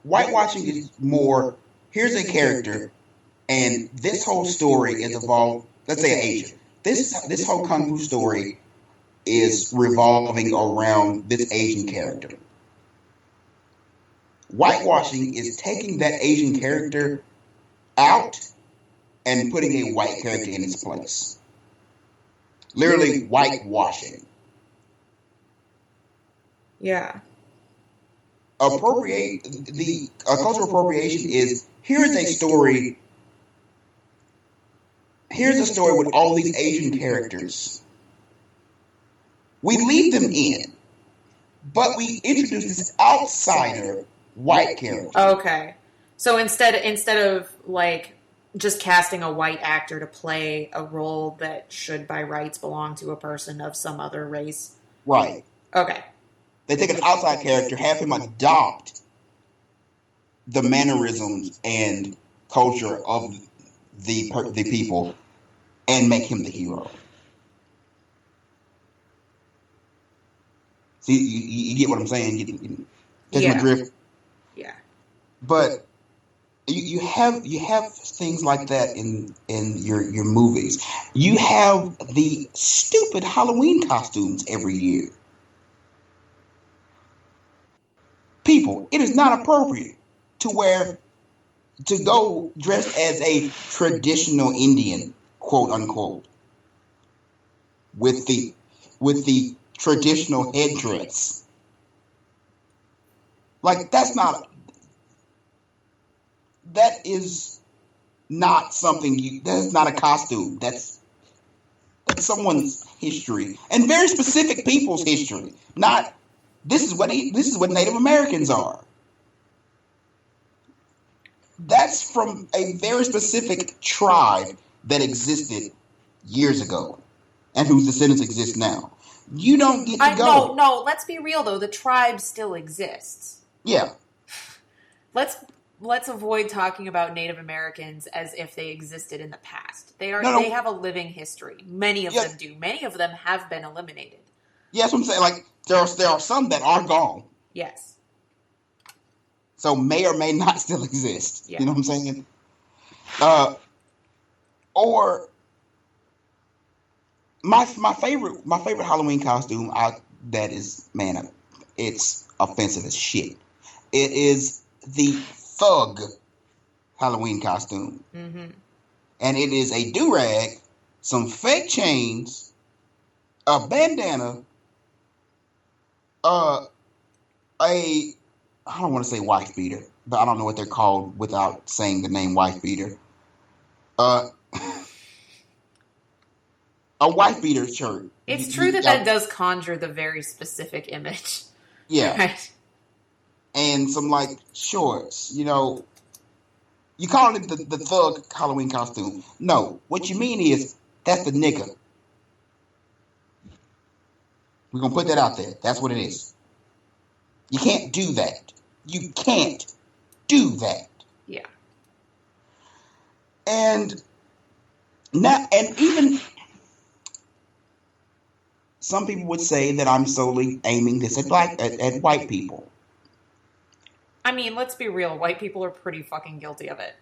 whitewashing is more, here's a character and this whole story is evolved, let's say Asia. This whole Kung Fu story is revolving around this Asian character. Whitewashing is taking that Asian character out and putting a white character in its place. Literally whitewashing. Yeah. Cultural appropriation is here's a story with all these Asian characters. We leave them in, but we introduce this outsider white character. Okay. So instead of like just casting a white actor to play a role that should by rights belong to a person of some other race. Right. Okay. They take an outside character, have him adopt the mannerisms and culture of the people, and make him the hero. See, you get what I'm saying? You catch my drift? Yeah. But you have things like that in your movies. You have the stupid Halloween costumes every year. People, it is not appropriate to go dressed as a traditional Indian, quote unquote, with the traditional headdress. Like that is not something that's not a costume. That's someone's history and very specific people's history. Not this is what Native Americans are. That's from a very specific tribe that existed years ago and whose descendants exist now. You don't get to go. No, let's be real though. The tribe still exists. Yeah. Let's avoid talking about Native Americans as if they existed in the past. They have a living history. Many of them do. Many of them have been eliminated. Yeah, that's what I'm saying. Like there are some that are gone. Yes. So may or may not still exist. Yeah. You know what I'm saying? Or my favorite Halloween costume it's offensive as shit. It is the thug Halloween costume. Mm-hmm. And it is a do-rag, some fake chains, a bandana, I don't want to say wife beater, but I don't know what they're called without saying the name wife beater. A wife beater shirt. It's true that does conjure the very specific image. Yeah. Right. And some like shorts, you know. You call it the thug Halloween costume. No, what you mean is that's the nigga. We're gonna put that out there. That's what it is. You can't do that. You can't do that. Yeah. And even some people would say that I'm solely aiming this at white people. I mean, let's be real. White people are pretty fucking guilty of it.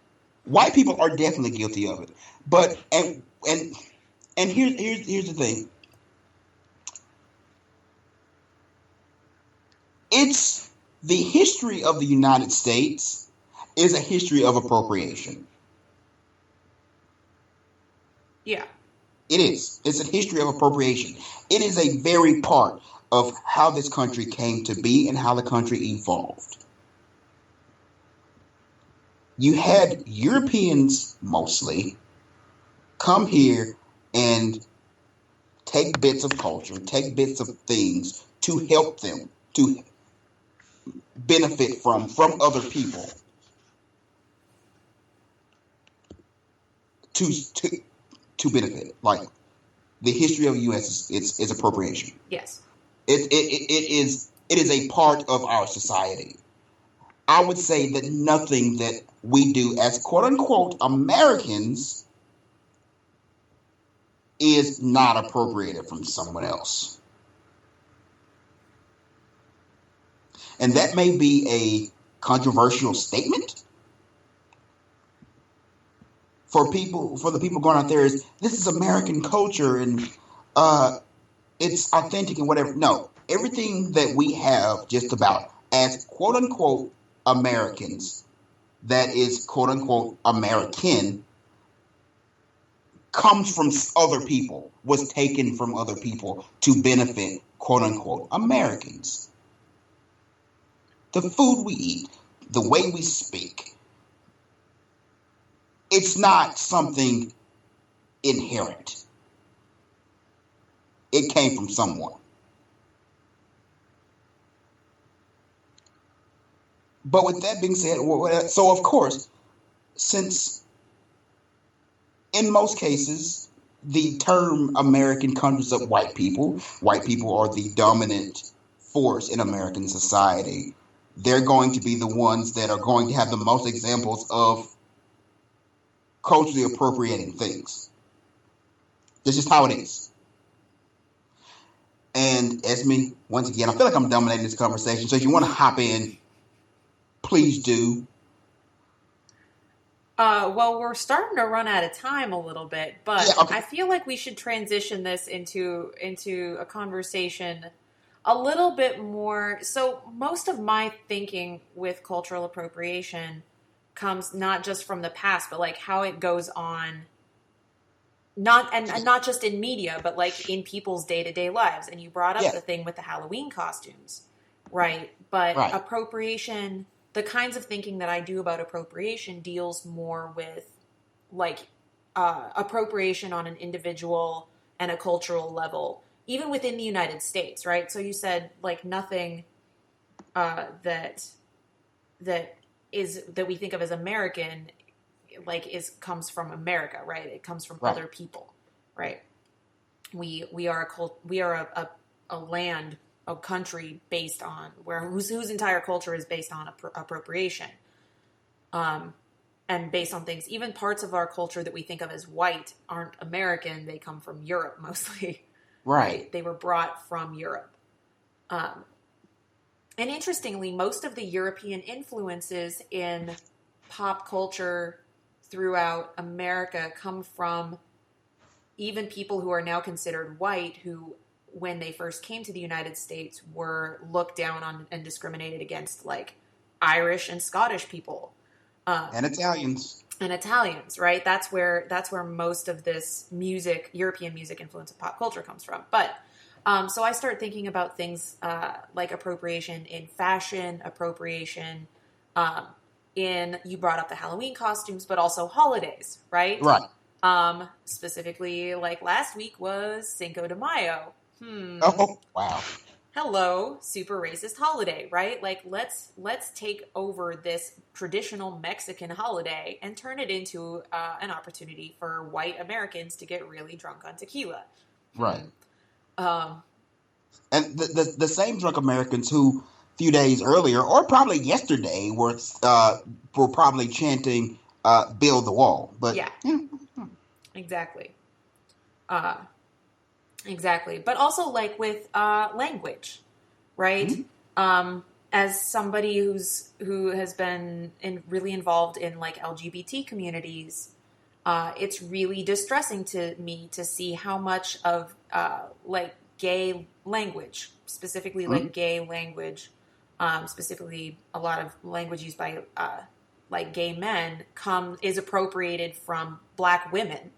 white people are definitely guilty of it. But and here's the thing. It's the history of the United States is a history of appropriation. Yeah. It is. It's a history of appropriation. It is a very part of how this country came to be and how the country evolved. You had Europeans mostly come here and take bits of culture, take bits of things to help them, to benefit from other people. To benefit. Like the history of the U.S. is appropriation. Yes. It is a part of our society. I would say that nothing that we do as quote unquote Americans is not appropriated from someone else. And that may be a controversial statement for the people going out there is this is American culture and it's authentic and whatever. No, everything that we have just about as quote unquote Americans, that is quote unquote American, comes from other people, was taken from other people to benefit quote unquote Americans. The food we eat, the way we speak, it's not something inherent. It came from someone. But with that being said, so of course, since in most cases, the term American conjures up white people are the dominant force in American society. They're going to be the ones that are going to have the most examples of culturally appropriating things. This is how it is. And Esme, once again, I feel like I'm dominating this conversation. So if you want to hop in, please do. Well, we're starting to run out of time a little bit, but Yeah, okay. I feel like we should transition this into a conversation a little bit more. So most of my thinking with cultural appropriation comes not just from the past, but like how it goes on, not just in media, but like in people's day-to-day lives. And you brought up the thing with the Halloween costumes, right? But appropriation, the kinds of thinking that I do about appropriation deals more with like appropriation on an individual and a cultural level, even within the United States, right? So you said like nothing that we think of as American, like comes from America, right? It comes from other people, right? We are a land, a country based on whose entire culture is based on appropriation, and based on things. Even parts of our culture that we think of as white aren't American; they come from Europe mostly. Right. They were brought from Europe. And interestingly, most of the European influences in pop culture throughout America come from even people who are now considered white, who, when they first came to the United States, were looked down on and discriminated against, like Irish and Scottish people. And Italians. And Italians, right? That's where most of this music, European music influence of pop culture comes from. But so I start thinking about things like appropriation in fashion, appropriation you brought up the Halloween costumes, but also holidays, right? Right. Specifically, like last week was Cinco de Mayo. Oh, wow. Hello, super racist holiday, right? Like let's take over this traditional Mexican holiday and turn it into an opportunity for white Americans to get really drunk on tequila. Right. And the same drunk Americans who a few days earlier, or probably yesterday, were probably chanting "Build the Wall." But yeah. Exactly. Exactly. But also like with language, right? Mm-hmm. as somebody who has been really involved in like LGBT communities, it's really distressing to me to see how much of like gay language, specifically like gay language, specifically a lot of language used by like gay men is appropriated from Black women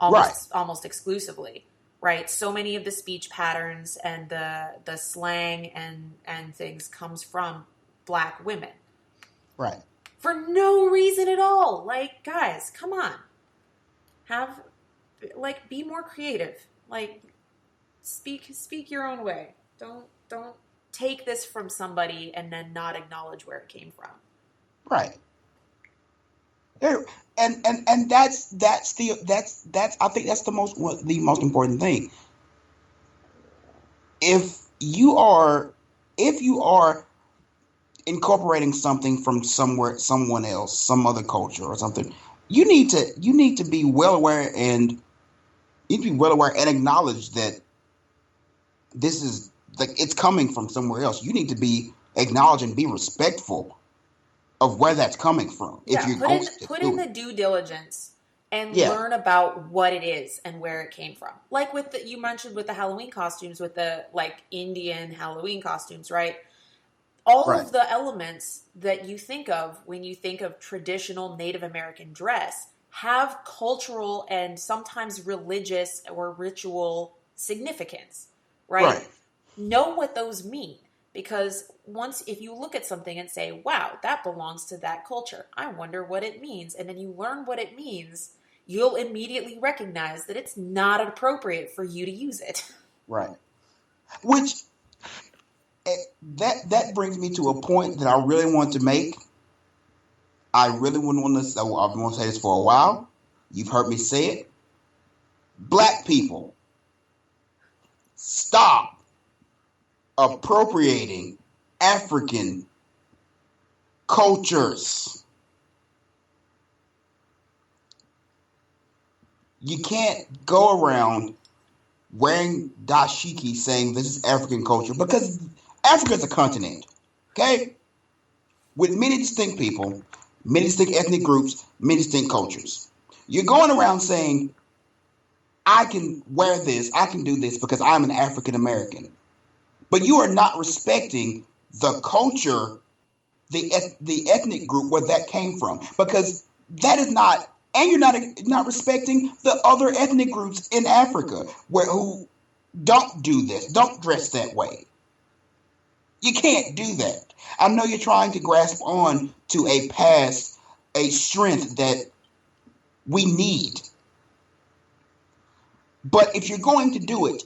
almost exclusively. Right. So many of the speech patterns and the slang and things comes from Black women. Right. For no reason at all. Like, guys, come on. Be more creative. Like, speak your own way. Don't take this from somebody and then not acknowledge where it came from. Right. And that's I think that's the most important thing. If you are incorporating something from someone else, some other culture or something, you need to be well aware and acknowledge that this is like it's coming from somewhere else. You need to be acknowledged and be respectful of where that's coming from. Yeah, put in the due diligence and learn about what it is and where it came from. Like you mentioned with the Halloween costumes, with the like Indian Halloween costumes, right? All of the elements that you think of when you think of traditional Native American dress have cultural and sometimes religious or ritual significance, right? Know what those mean. Because if you look at something and say, wow, that belongs to that culture, I wonder what it means. And then you learn what it means, you'll immediately recognize that it's not appropriate for you to use it. Right. Which, that brings me to a point that I really want to make. I really wouldn't want to, I've been going to say this for a while. You've heard me say it. Black people, stop appropriating African cultures. You can't go around wearing dashiki saying this is African culture because Africa is a continent, okay? With many distinct people, many distinct ethnic groups, many distinct cultures. You're going around saying, I can wear this, I can do this because I'm an African American. But you are not respecting the culture, the ethnic group where that came from, because that is not, and you're not respecting the other ethnic groups in Africa who don't do this, don't dress that way. You can't do that. I know you're trying to grasp on to a strength that we need. But if you're going to do it,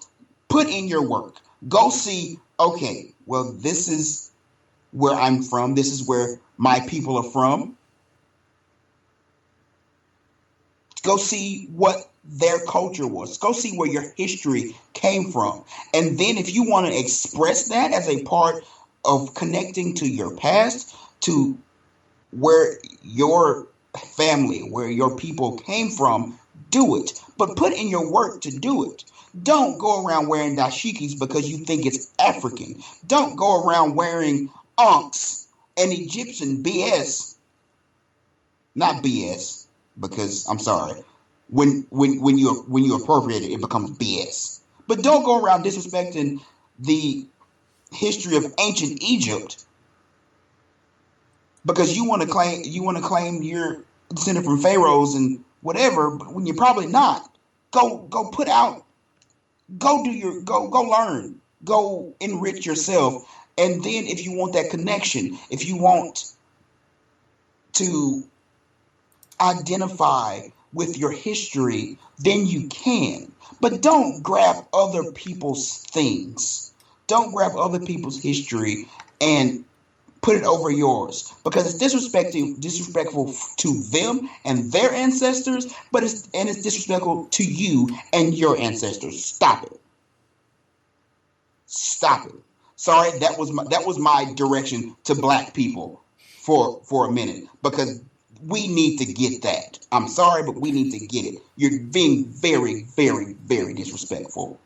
put in your work. Go see, okay, well, this is where I'm from. This is where my people are from. Go see what their culture was. Go see where your history came from. And then if you want to express that as a part of connecting to your past, to where your family, where your people came from, do it. But put in your work to do it. Don't go around wearing dashikis because you think it's African. Don't go around wearing ankhs and Egyptian BS. Not BS, because I'm sorry. When you appropriate it, it becomes BS. But don't go around disrespecting the history of ancient Egypt because you want to claim you're descended from pharaohs and whatever, but when you're probably not. Go learn, go enrich yourself. And then if you want that connection, if you want to identify with your history, then you can. But don't grab other people's things. Don't grab other people's history and put it over yours, because it's disrespectful to them and their ancestors, but it's disrespectful to you and your ancestors. Stop it. Stop it. Sorry, that was my direction to black people for a minute, because we need to get that. I'm sorry, but we need to get it. You're being very, very, very disrespectful.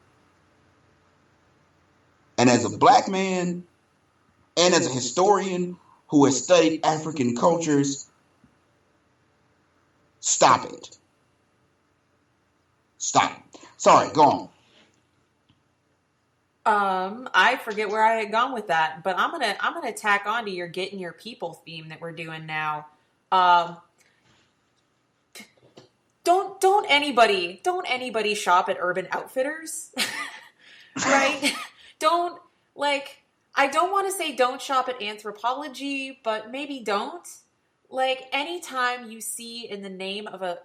And as a black man, And as a historian who has studied African cultures, stop it. Stop. Sorry, go on. I forget where I had gone with that, but I'm gonna tack on to your getting your people theme that we're doing now. Um, don't anybody shop at Urban Outfitters, right? don't like I don't want to say don't shop at Anthropology, but maybe don't. Like anytime you see in the name of a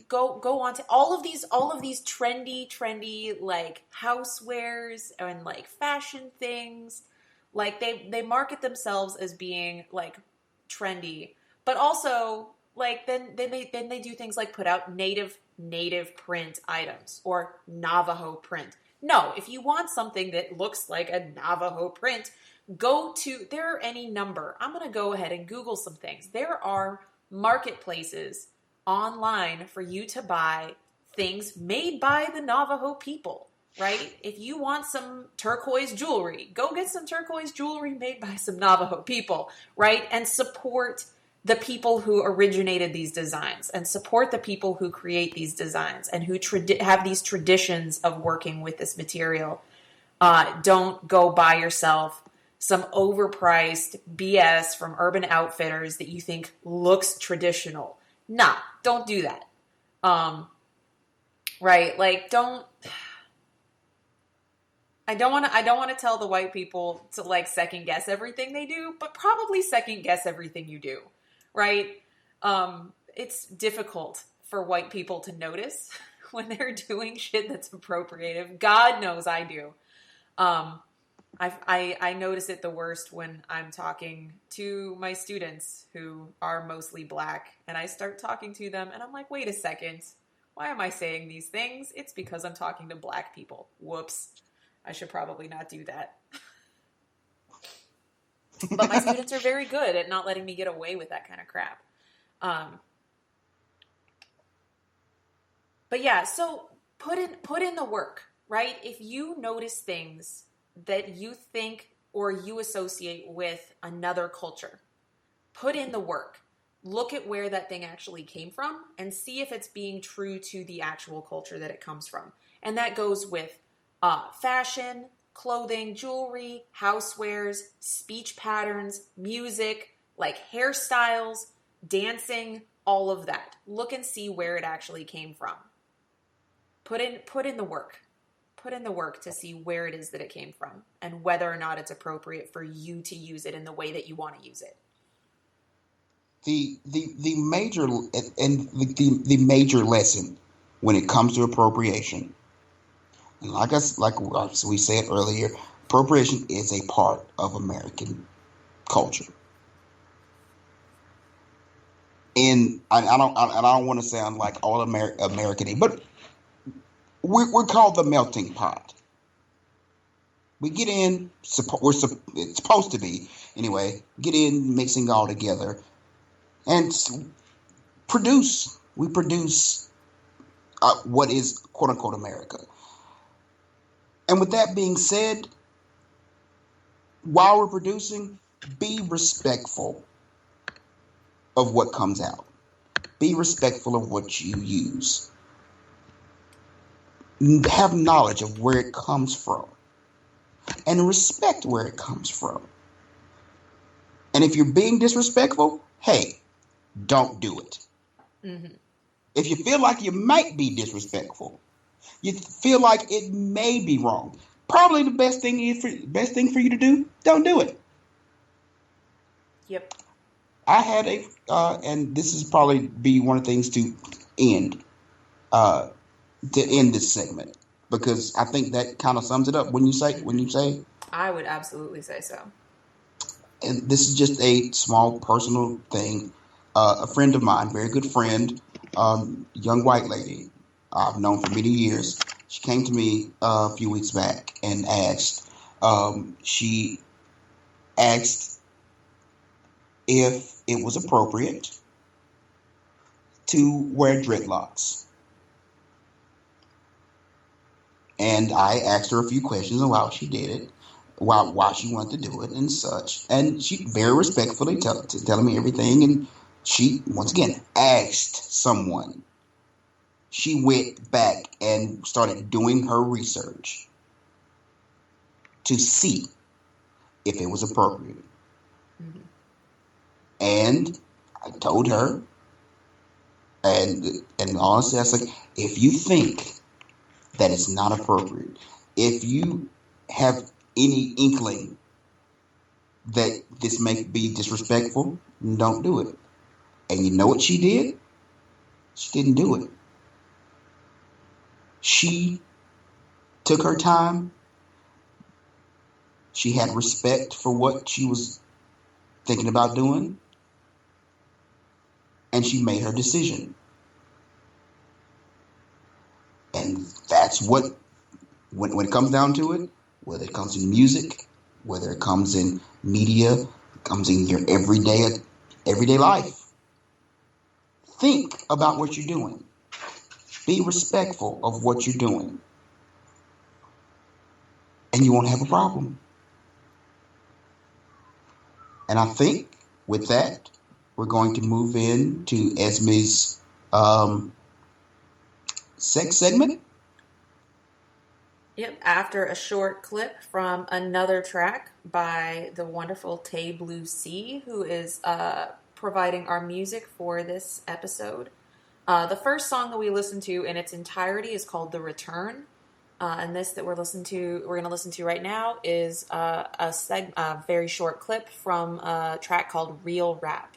go on to all of these trendy like housewares and like fashion things, like they market themselves as being like trendy, but also like then they do things like put out native print items or Navajo print. No, if you want something that looks like a Navajo print, there are any number. I'm going to go ahead and Google some things. There are marketplaces online for you to buy things made by the Navajo people, right? If you want some turquoise jewelry, go get some turquoise jewelry made by some Navajo people, right? And support the people who originated these designs and support the people who create these designs and who have these traditions of working with this material. Don't go buy yourself some overpriced BS from Urban Outfitters that you think looks traditional. Nah, don't do that. Right? Like, I don't want to tell the white people to like second guess everything they do, but probably second guess everything you do. Right? It's difficult for white people to notice when they're doing shit that's appropriative. God knows I do. I notice it the worst when I'm talking to my students who are mostly black, and I start talking to them and I'm like, wait a second, why am I saying these things? It's because I'm talking to black people. Whoops. I should probably not do that. But my students are very good at not letting me get away with that kind of crap. But yeah, so put in the work, right? If you notice things that you think or you associate with another culture, put in the work. Look at where that thing actually came from and see if it's being true to the actual culture that it comes from. And that goes with fashion, clothing, jewelry, housewares, speech patterns, music, like hairstyles, dancing, all of that. Look and see where it actually came from. Put in the work. Put in the work to see where it is that it came from and whether or not it's appropriate for you to use it in the way that you want to use it. The major lesson when it comes to appropriation, and like we said earlier, appropriation is a part of American culture. And I don't want to sound like all American, but we're called the melting pot. We get in, it's supposed to be anyway. Get in, mixing all together, and produce. We produce what is quote unquote America. And with that being said, while we're producing, be respectful of what comes out. Be respectful of what you use. Have knowledge of where it comes from. And respect where it comes from. And if you're being disrespectful, hey, don't do it. Mm-hmm. If you feel like you might be disrespectful, you feel like it may be wrong, probably the best thing for you to do, don't do it. Yep. I had and this is probably be one of the things to end this segment, because I think that kind of sums it up when you say. I would absolutely say so. And this is just a small personal thing. A friend of mine, very good friend, young white lady I've known for many years. She came to me a few weeks back and asked. She asked if it was appropriate to wear dreadlocks. And I asked her a few questions on how she did it. why she wanted to do it and such. And she very respectfully telling me everything. And she, once again, asked someone. She went back and started doing her research to see if it was appropriate. Mm-hmm. And I told her, and honestly, I said, if you think that it's not appropriate, if you have any inkling that this may be disrespectful, don't do it. And you know what she did? She didn't do it. She took her time. She had respect for what she was thinking about doing. And she made her decision. And that's what, when it comes down to it, whether it comes in music, whether it comes in media, it comes in your everyday life. Think about what you're doing. Be respectful of what you're doing. And you won't have a problem. And I think with that, we're going to move into Esme's sex segment. Yep, after a short clip from another track by the wonderful Tay Blue C, who is providing our music for this episode. The first song that we listened to in its entirety is called The Return. And this that we're going to listen to right now is a very short clip from a track called Real Rap.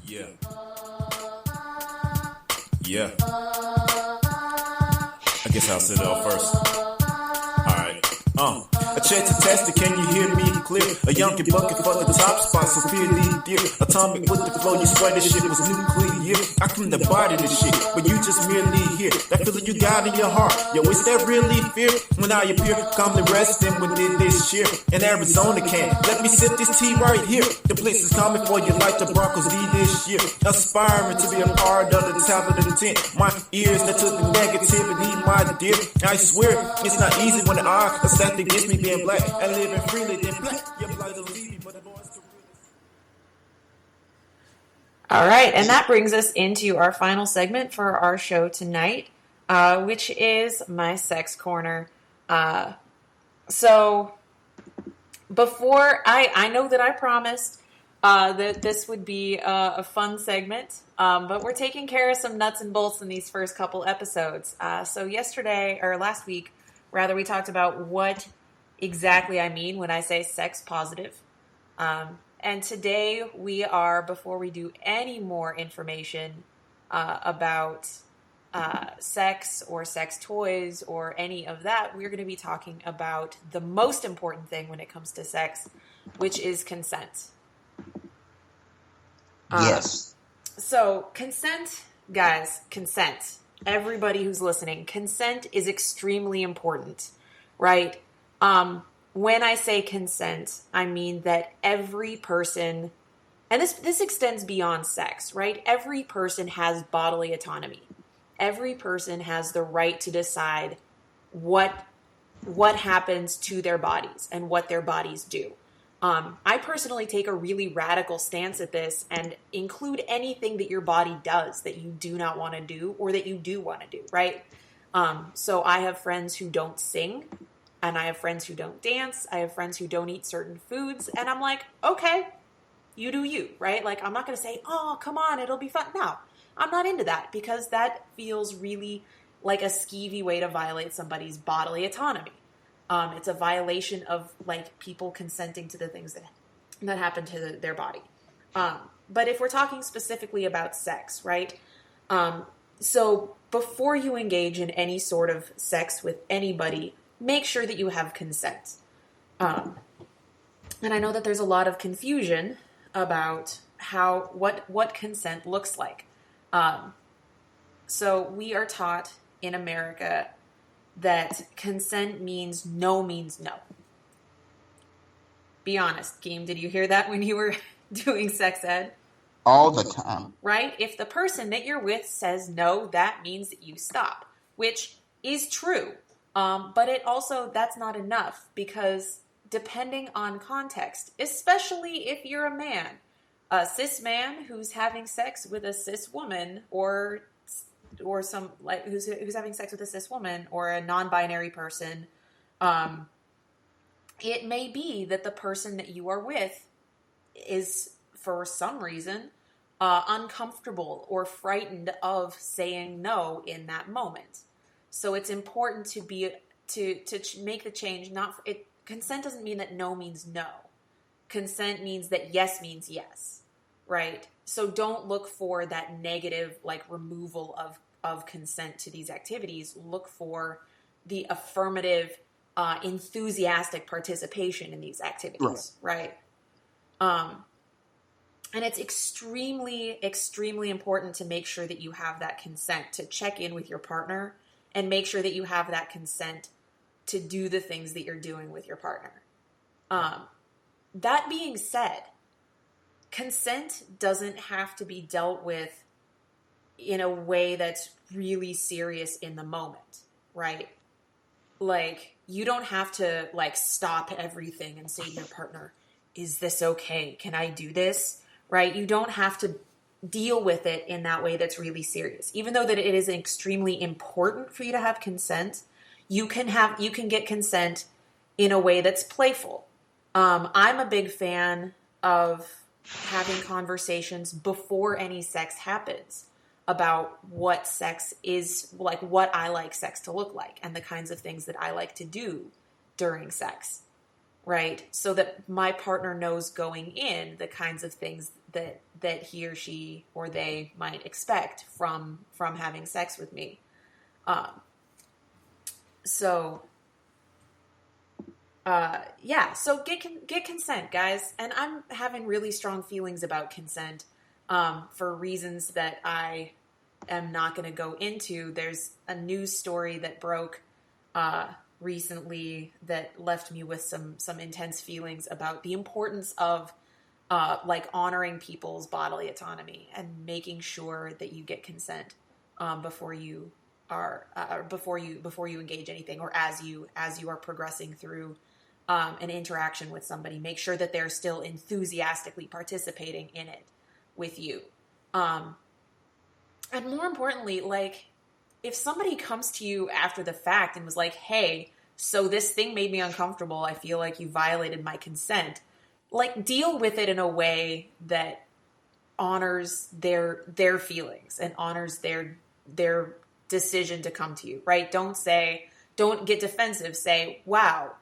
Yeah. Yeah. I guess I'll sit off first. Alright. A check to test it, can you hear me clear? A Yankee bucket for the top spot, so fear the deer. Atomic with the flow, you swear this shit was nuclear. I come to body this shit, but you just merely hear that feeling you got in your heart. Yo, is that really fear? When I appear, calmly resting within this year. In Arizona can let me sip this tea right here. The place is coming for you like the Broncos did this year. Aspiring to be a part of the talented tent. My ears that took the negativity, my dear. I swear, it's not easy when the eye is stacked against me being black and living freely than black. Your blood is easy, but the voice to... All right, and that brings us into our final segment for our show tonight, which is my sex corner. So before I know that I promised that this would be a fun segment, but we're taking care of some nuts and bolts in these first couple episodes. So last week, we talked about what exactly I mean when I say sex positive. And today before we do any more information about sex or sex toys or any of that, we're going to be talking about the most important thing when it comes to sex, which is consent. Yes. So consent, guys, consent. Everybody who's listening, consent is extremely important, right? When I say consent, I mean that every person, and this extends beyond sex, right? Every person has bodily autonomy. Every person has the right to decide what happens to their bodies and what their bodies do. I personally take a really radical stance at this and include anything that your body does that you do not want to do or that you do want to do, right? So I have friends who don't sing, and I have friends who don't dance. I have friends who don't eat certain foods, and I'm like, okay, you do you, right? Like, I'm not going to say, oh, come on, it'll be fun. No, I'm not into that because that feels really like a skeevy way to violate somebody's bodily autonomy. It's a violation of like people consenting to the things that happen to their body. But if we're talking specifically about sex, right? So before you engage in any sort of sex with anybody, make sure that you have consent. And I know that there's a lot of confusion about what consent looks like. So we are taught in America that consent means no. Be honest, Keem, did you hear that when you were doing sex ed? All the time. Right? If the person that you're with says no, that means that you stop, which is true. But that's not enough, because depending on context, especially if you're a cis man who's having sex with a cis woman, or some like who's having sex with a cis woman, or a non-binary person, it may be that the person that you are with is, for some reason, uncomfortable or frightened of saying no in that moment. So it's important to make the change. Consent doesn't mean that no means no. Consent means that yes means yes, right? So don't look for that negative, like, removal of consent to these activities. Look for the affirmative, enthusiastic participation in these activities, right? And it's extremely, extremely important to make sure that you have that consent, to check in with your partner and make sure that you have that consent to do the things that you're doing with your partner. That being said, consent doesn't have to be dealt with in a way that's really serious in the moment, right? Like, you don't have to, like, stop everything and say to your partner, is this okay? Can I do this? Right? You don't have to deal with it in that way that's really serious. Even though that it is extremely important for you to have consent, you can get consent in a way that's playful. I'm a big fan of having conversations before any sex happens about what sex is like, what I like sex to look like, and the kinds of things that I like to do during sex, right? So that my partner knows going in the kinds of things that he or she or they might expect from having sex with me. So get consent, guys. And I'm having really strong feelings about consent for reasons that I am not going to go into. There's a news story that broke recently that left me with some intense feelings about the importance of like honoring people's bodily autonomy and making sure that you get consent before you engage anything, or as you are progressing through an interaction with somebody. Make sure that they're still enthusiastically participating in it with you. And more importantly, like, if somebody comes to you after the fact and was like, hey, so this thing made me uncomfortable, I feel like you violated my consent, like, deal with it in a way that honors their feelings and honors their decision to come to you, right? Don't get defensive. Say, wow,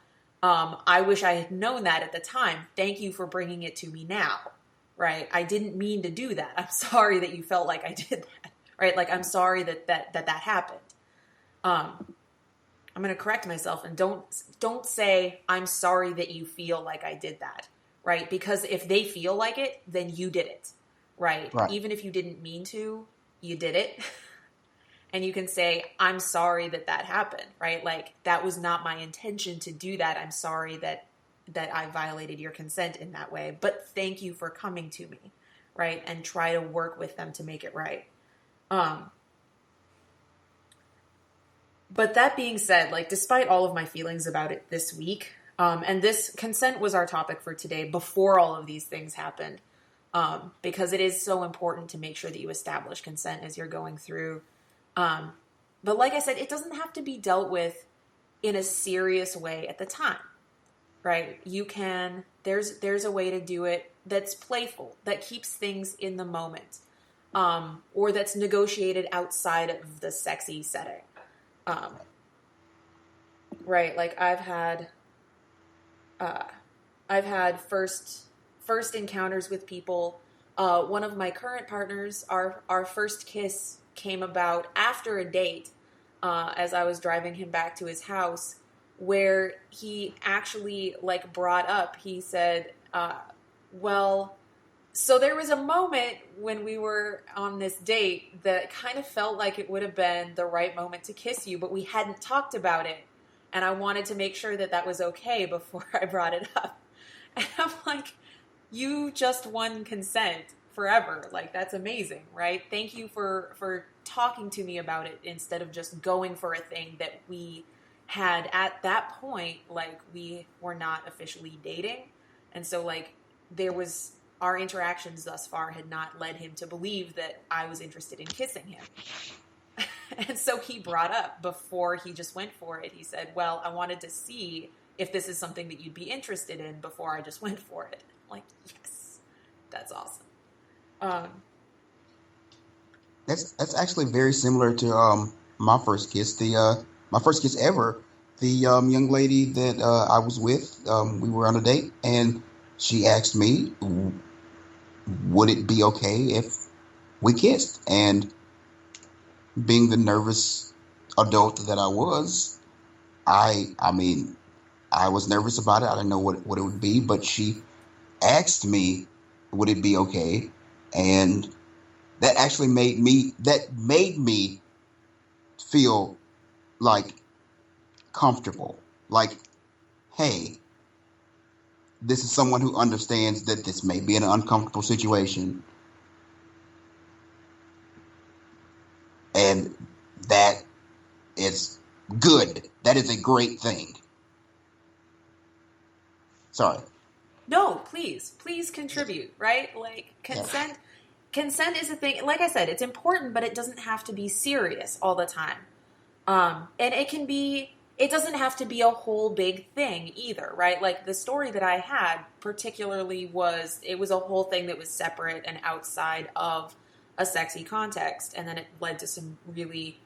I wish I had known that at the time. Thank you for bringing it to me now, right? I didn't mean to do that. I'm sorry that you felt like I did that, right? Like, I'm sorry that happened. I'm going to correct myself and don't say, I'm sorry that you feel like I did that, right? Because if they feel like it, then you did it, right? Even if you didn't mean to, you did it. And you can say, I'm sorry that happened, right? Like, that was not my intention to do that. I'm sorry that I violated your consent in that way. But thank you for coming to me, right? And try to work with them to make it right. But that being said, like, despite all of my feelings about it this week, and this consent was our topic for today before all of these things happened, because it is so important to make sure that you establish consent as you're going through. But like I said, it doesn't have to be dealt with in a serious way at the time, right? There's a way to do it that's playful, that keeps things in the moment, or that's negotiated outside of the sexy setting. Right. Like, I've had first encounters with people. One of my current partners, our first kiss came about after a date, as I was driving him back to his house, where he actually, like, brought up, he said, so there was a moment when we were on this date that kind of felt like it would have been the right moment to kiss you, but we hadn't talked about it. And I wanted to make sure that was okay before I brought it up. And I'm like, you just won consent forever. Like, that's amazing, right? Thank you for talking to me about it instead of just going for a thing that we had at that point, like, we were not officially dating. And so, like, our interactions thus far had not led him to believe that I was interested in kissing him. And so he brought up, before he just went for it, he said, well, I wanted to see if this is something that you'd be interested in before I just went for it. I'm like, yes, that's awesome. That's actually very similar to my first kiss. My first kiss ever. The young lady that I was with, we were on a date, and she asked me, would it be okay if we kissed? And being the nervous adult that I was, I mean, I was nervous about it. I didn't know what it would be, but she asked me, would it be okay? And that actually made me feel like comfortable. Like, hey, this is someone who understands that this may be an uncomfortable situation. And that is good. That is a great thing. Sorry. No, please contribute, right? Like, consent is a thing. Like I said, it's important, but it doesn't have to be serious all the time. And it doesn't have to be a whole big thing either, right? Like, the story that I had particularly was a whole thing that was separate and outside of a sexy context. And then it led to some really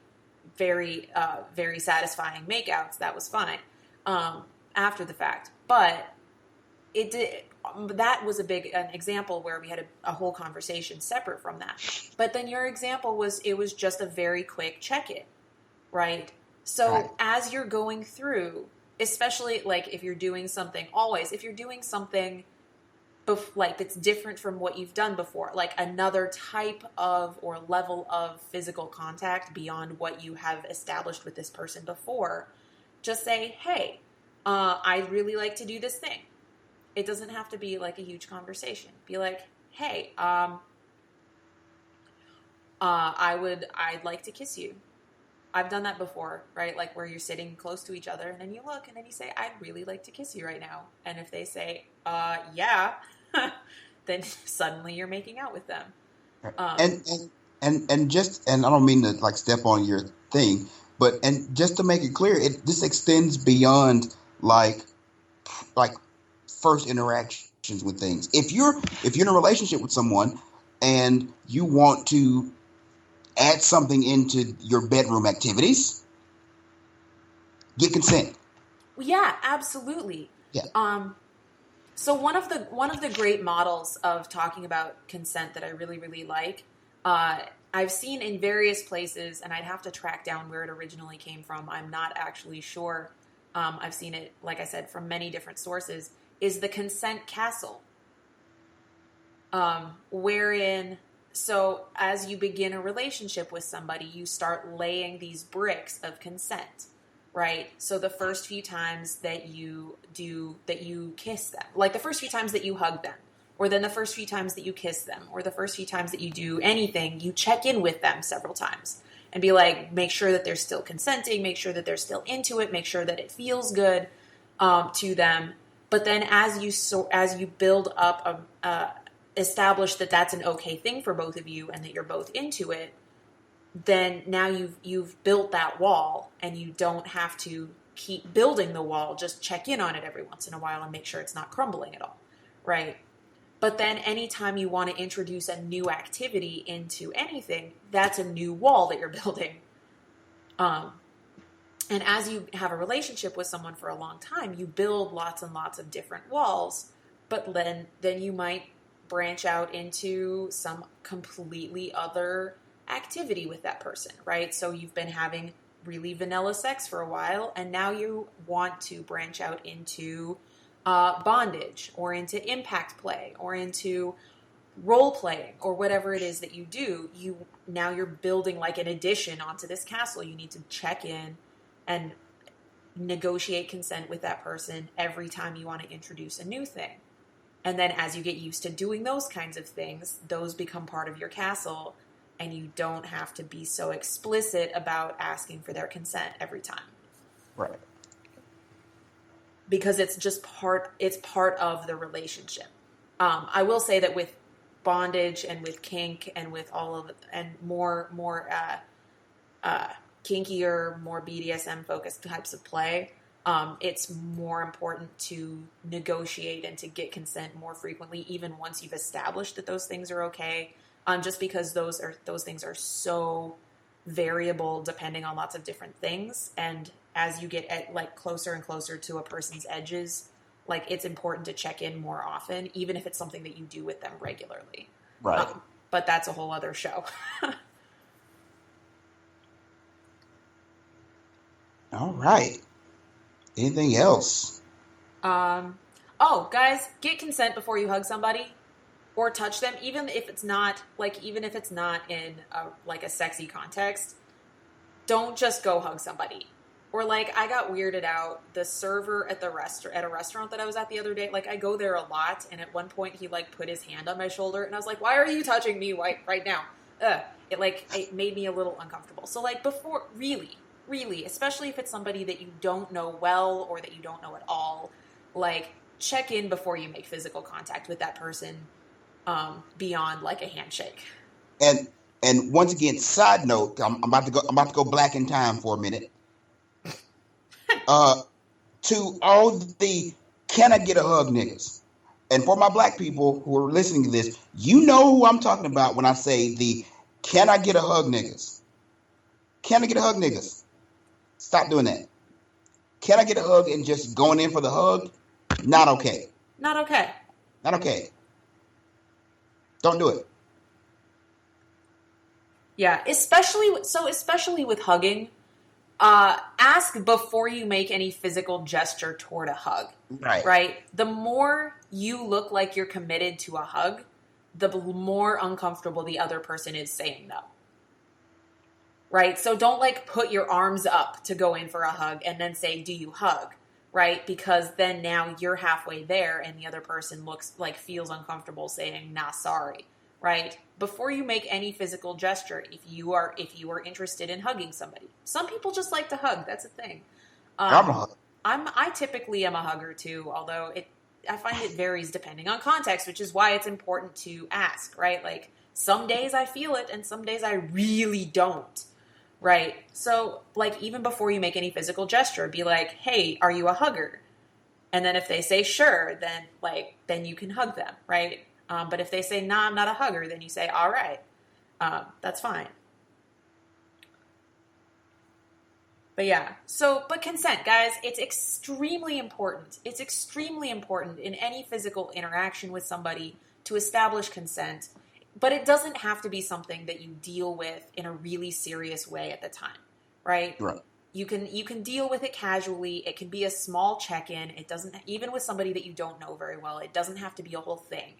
very, very satisfying makeouts. That was fine, after the fact. But that was an example where we had a whole conversation separate from that. But then your example it was just a very quick check-in, right? So Right. As you're going through, especially like if you're doing something like that's different from what you've done before, like another type of or level of physical contact beyond what you have established with this person before, just say, hey, I'd really like to do this thing. It doesn't have to be like a huge conversation. Be like, hey, I'd like to kiss you. I've done that before, right? Like, where you're sitting close to each other and then you look and then you say, I'd really like to kiss you right now. And if they say, yeah, then suddenly you're making out with them. And I don't mean to like step on your thing, and just to make it clear, this extends beyond like first interactions with things. If you're in a relationship with someone and you want to add something into your bedroom activities, get consent. Yeah, absolutely. Yeah. So one of the great models of talking about consent that I really, really like, I've seen in various places, and I'd have to track down where it originally came from. I'm not actually sure. I've seen it, like I said, from many different sources, is the consent castle. Wherein, so as you begin a relationship with somebody, you start laying these bricks of consent, right? So the first few times that you kiss them, like the first few times that you hug them, or then the first few times that you kiss them, or the first few times that you do anything, you check in with them several times and be like, make sure that they're still consenting, make sure that they're still into it, make sure that it feels good to them. But then as you build up establish that that's an okay thing for both of you and that you're both into it, then now you've built that wall and you don't have to keep building the wall. Just check in on it every once in a while and make sure it's not crumbling at all, right? But then anytime you want to introduce a new activity into anything, that's a new wall that you're building. And as you have a relationship with someone for a long time, you build lots and lots of different walls, but then you might branch out into some completely other activity with that person, right? So you've been having really vanilla sex for a while, and now you want to branch out into bondage or into impact play or into role playing or whatever it is that you do. Now you're building like an addition onto this castle. You need to check in and negotiate consent with that person every time you want to introduce a new thing. And then as you get used to doing those kinds of things, those become part of your castle, and you don't have to be so explicit about asking for their consent every time. Right. because it's just part of the relationship. I will say that with bondage and with kink and with all of and more kinkier, more BDSM focused types of play, it's more important to negotiate and to get consent more frequently, even once you've established that those things are okay. Just because those things are so variable depending on lots of different things, and as you get like closer and closer to a person's edges, like it's important to check in more often, even if it's something that you do with them regularly. Right. But that's a whole other show. All right. Anything else? Oh, guys, get consent before you hug somebody or touch them, even if it's not in a sexy context. Don't just go hug somebody. Or like, I got weirded out. The server at a restaurant that I was at the other day, like I go there a lot, and at one point he like put his hand on my shoulder, and I was like, "Why are you touching me right now?" It made me a little uncomfortable. So like before, really, especially if it's somebody that you don't know well or that you don't know at all, like check in before you make physical contact with that person, beyond like a handshake. And once again, side note, I'm about to go black in time for a minute. To all the can I get a hug niggas, and for my black people who are listening to this, you know who I'm talking about when I say the can I get a hug niggas. Can I get a hug niggas? Stop doing that. Can I get a hug and just going in for the hug? Not okay. Not okay. Not okay. Don't do it. Yeah, especially with hugging, ask before you make any physical gesture toward a hug. Right. Right? The more you look like you're committed to a hug, the more uncomfortable the other person is saying no. Right? So don't like put your arms up to go in for a hug and then say, "Do you hug?" Right? Because then now you're halfway there and the other person feels uncomfortable saying, "Nah, sorry." Right? Before you make any physical gesture, if you are interested in hugging somebody, some people just like to hug. That's a thing. I'm a hug. I typically am a hugger too, although I find it varies depending on context, which is why it's important to ask. Right? Like some days I feel it, and some days I really don't. Right? So like even before you make any physical gesture, be like, "Hey, are you a hugger?" And then if they say sure, then you can hug them. Right? But if they say, "Nah, I'm not a hugger," then you say, "All right, that's fine." But yeah, but consent, guys, it's extremely important. It's extremely important in any physical interaction with somebody to establish consent, but it doesn't have to be something that you deal with in a really serious way at the time, right? Right. You can deal with it casually. It can be a small check-in. It doesn't, even with somebody that you don't know very well, it doesn't have to be a whole thing.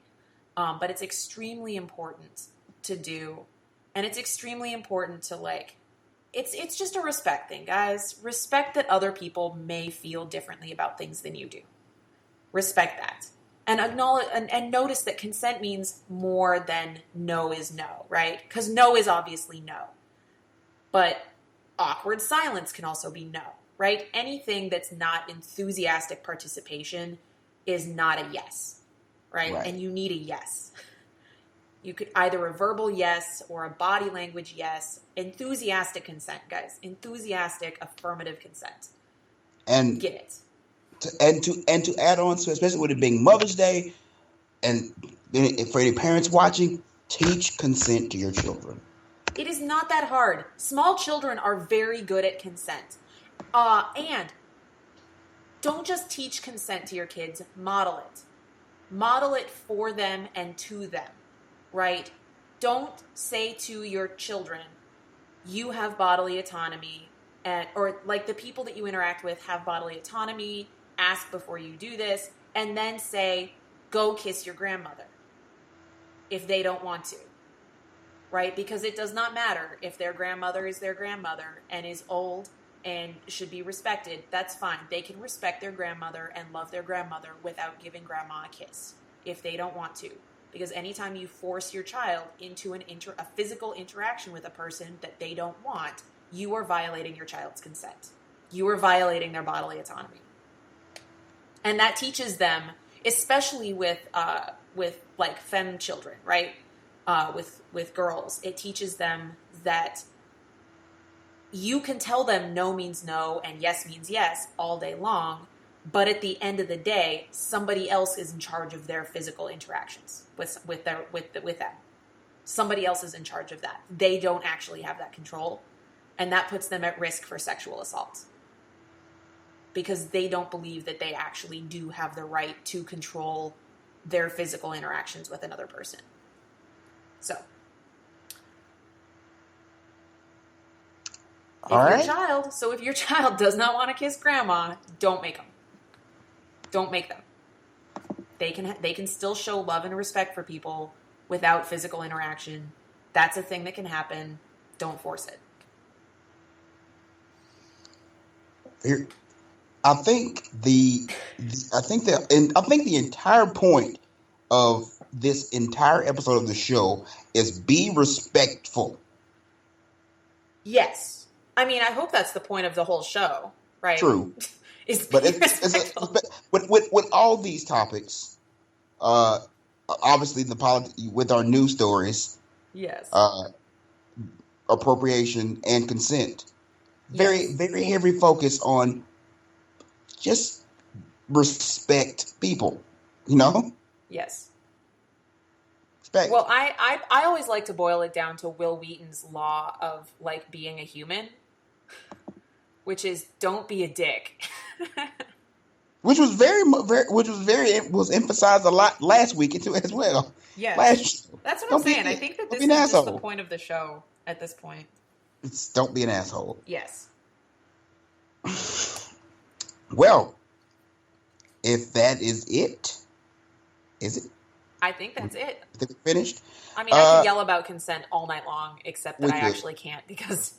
But it's extremely important to do, and it's extremely important to it's just a respect thing, guys. Respect that other people may feel differently about things than you do. Respect that, and acknowledge and notice that consent means more than no is no, right? Because no is obviously no, but awkward silence can also be no, right? Anything that's not enthusiastic participation is not a yes. Right? And you need a yes. You could either a verbal yes or a body language yes. Enthusiastic consent, guys. Enthusiastic affirmative consent. And get it. To add on to, especially with it being Mother's Day, and for any parents watching, teach consent to your children. It is not that hard. Small children are very good at consent. And don't just teach consent to your kids, model it. Model it for them and to them, right? Don't say to your children, "You have bodily autonomy," or like the people that you interact with have bodily autonomy, ask before you do this, and then say, "Go kiss your grandmother," if they don't want to, right? Because it does not matter if their grandmother is their grandmother and is old and should be respected. That's fine. They can respect their grandmother and love their grandmother without giving grandma a kiss if they don't want to. Because anytime you force your child into a physical interaction with a person that they don't want, you are violating your child's consent. You are violating their bodily autonomy. And that teaches them, especially with like femme children, right? With girls, it teaches them that you can tell them no means no and yes means yes all day long, but at the end of the day, somebody else is in charge of their physical interactions with them. Somebody else is in charge of that. They don't actually have that control, and that puts them at risk for sexual assault because they don't believe that they actually do have the right to control their physical interactions with another person. So, if your child does not want to kiss grandma, don't make them. Don't make them. They can still show love and respect for people without physical interaction. That's a thing that can happen. Don't force it. Here, I think the entire point of this entire episode of the show is be respectful. Yes. I mean, I hope that's the point of the whole show, right? True. But with all these topics, obviously with our news stories, yes, appropriation and consent, very heavy focus on just respect people, Yes. Respect. Well, I always like to boil it down to Will Wheaton's law of like being a human, which is don't be a dick. Which was was emphasized a lot last week too as well. Yes. That's what I'm saying. I think that this is just the point of the show at this point. Don't be an asshole. Yes. Well, if that is it, is it? I think that's it. I think we're finished. I mean, I could yell about consent all night long, except that I actually can't because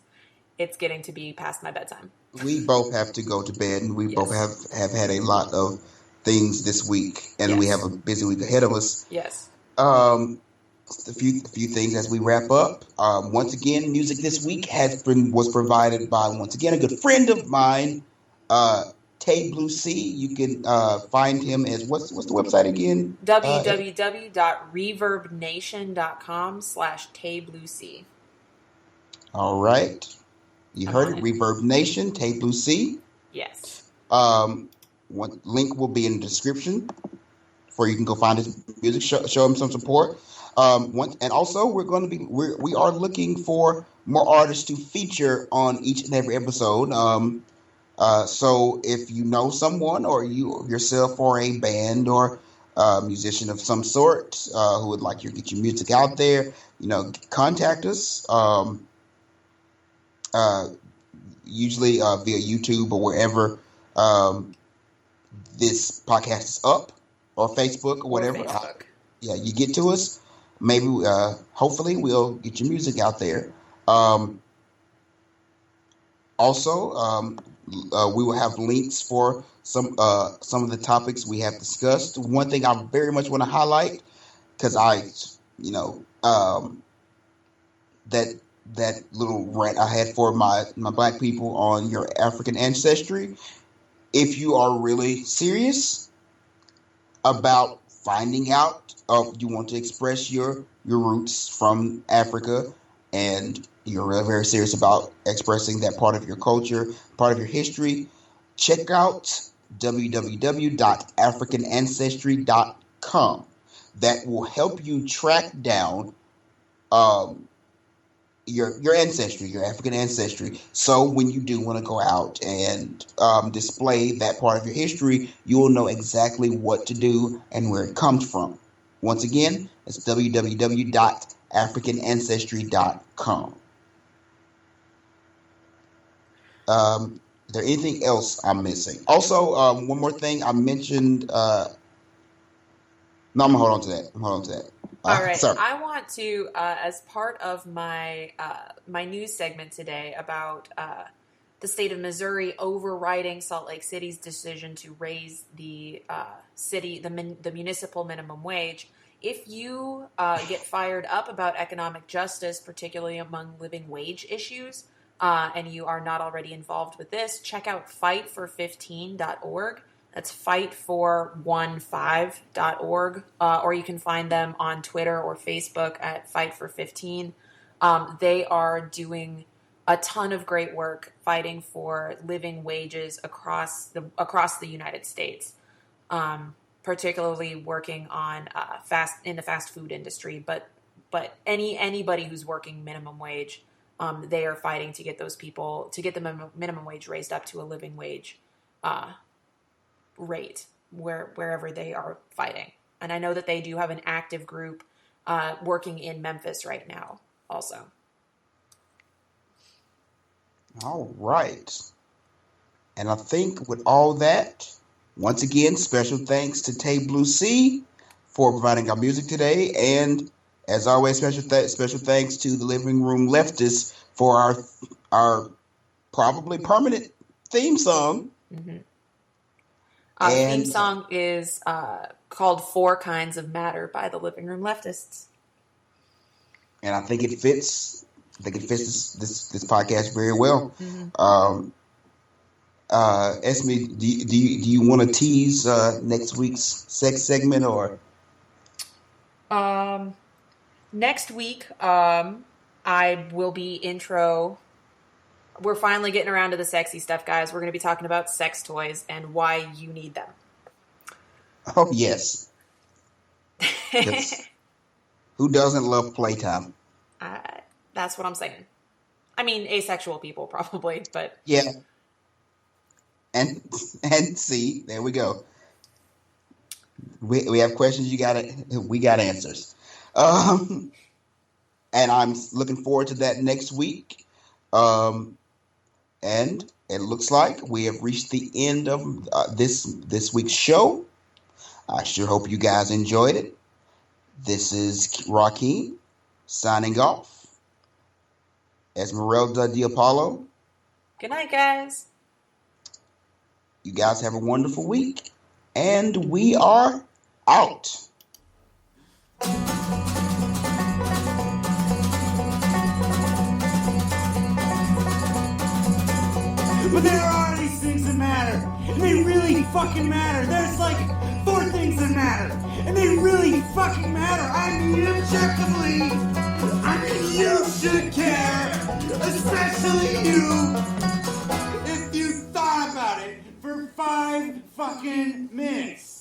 it's getting to be past my bedtime. We both have to go to bed, and we both have had a lot of things this week, and we have a busy week ahead of us. Yes. A few things as we wrap up. Once again, music this week was provided by once again a good friend of mine, Tay Blue C. You can find him as what's the website again? www.reverbnation.com/TayBlueC. All right. You heard it. Reverb Nation, Tay Blue C. Yes. One link will be in the description where you can go find his music, show him some support. And also we are looking for more artists to feature on each and every episode. So if you know someone or you yourself or a band or musician of some sort who would like you to get your music out there, contact us. Usually via YouTube or wherever this podcast is up, or Facebook or whatever. You get to us. Maybe, hopefully, we'll get your music out there. Also, we will have links for some of the topics we have discussed. One thing I very much want to highlight, because that little rant I had for my black people on your African ancestry. If you are really serious about finding out, you want to express your roots from Africa, and you're really very serious about expressing that part of your culture, part of your history, check out www.africanancestry.com. That will help you track down your ancestry, your African ancestry. So when you do want to go out and display that part of your history, you will know exactly what to do and where it comes from. Once again, it's www.africanancestry.com. Is there anything else I'm missing? Also, one more thing I mentioned. No, I'm gonna hold on to that. All right. Sorry. I want to, as part of my my news segment today about the state of Missouri overriding Salt Lake City's decision to raise the the municipal minimum wage. If you get fired up about economic justice, particularly among living wage issues, and you are not already involved with this, check out fightfor15.org. That's fightfor15.org, or you can find them on Twitter or Facebook at Fight for 15. They are doing a ton of great work fighting for living wages across the United States, particularly working on in the fast food industry. But anybody who's working minimum wage, they are fighting to get those people to get the minimum wage raised up to a living wage rate wherever they are fighting. And I know that they do have an active group working in Memphis right now also. All right. And I think with all that, once again, special thanks to Tay Blue C for providing our music today. And as always, special thanks to the Living Room Leftists for our probably permanent theme song. Mm-hmm. The theme song is called 4 Kinds of Matter by the Living Room Leftists. And I think it fits this podcast very well. Mm-hmm. Esme, do you want to tease next week's sex segment or? Next week, I will be intro. We're finally getting around to the sexy stuff, guys. We're going to be talking about sex toys and why you need them. Oh, yes. Who doesn't love playtime? That's what I'm saying. I mean, asexual people probably, but... Yeah. And see, there we go. We have questions, we got answers. And I'm looking forward to that next week. And it looks like we have reached the end of this week's show. I sure hope you guys enjoyed it. This is Rakeem signing off. Esmeralda Diapollo. Good night, guys. You guys have a wonderful week. And we are out. But there are these things that matter, and they really fucking matter. There's like 4 things that matter, and they really fucking matter. I mean, objectively, I mean, you should care, especially you, if you thought about it for 5 fucking minutes.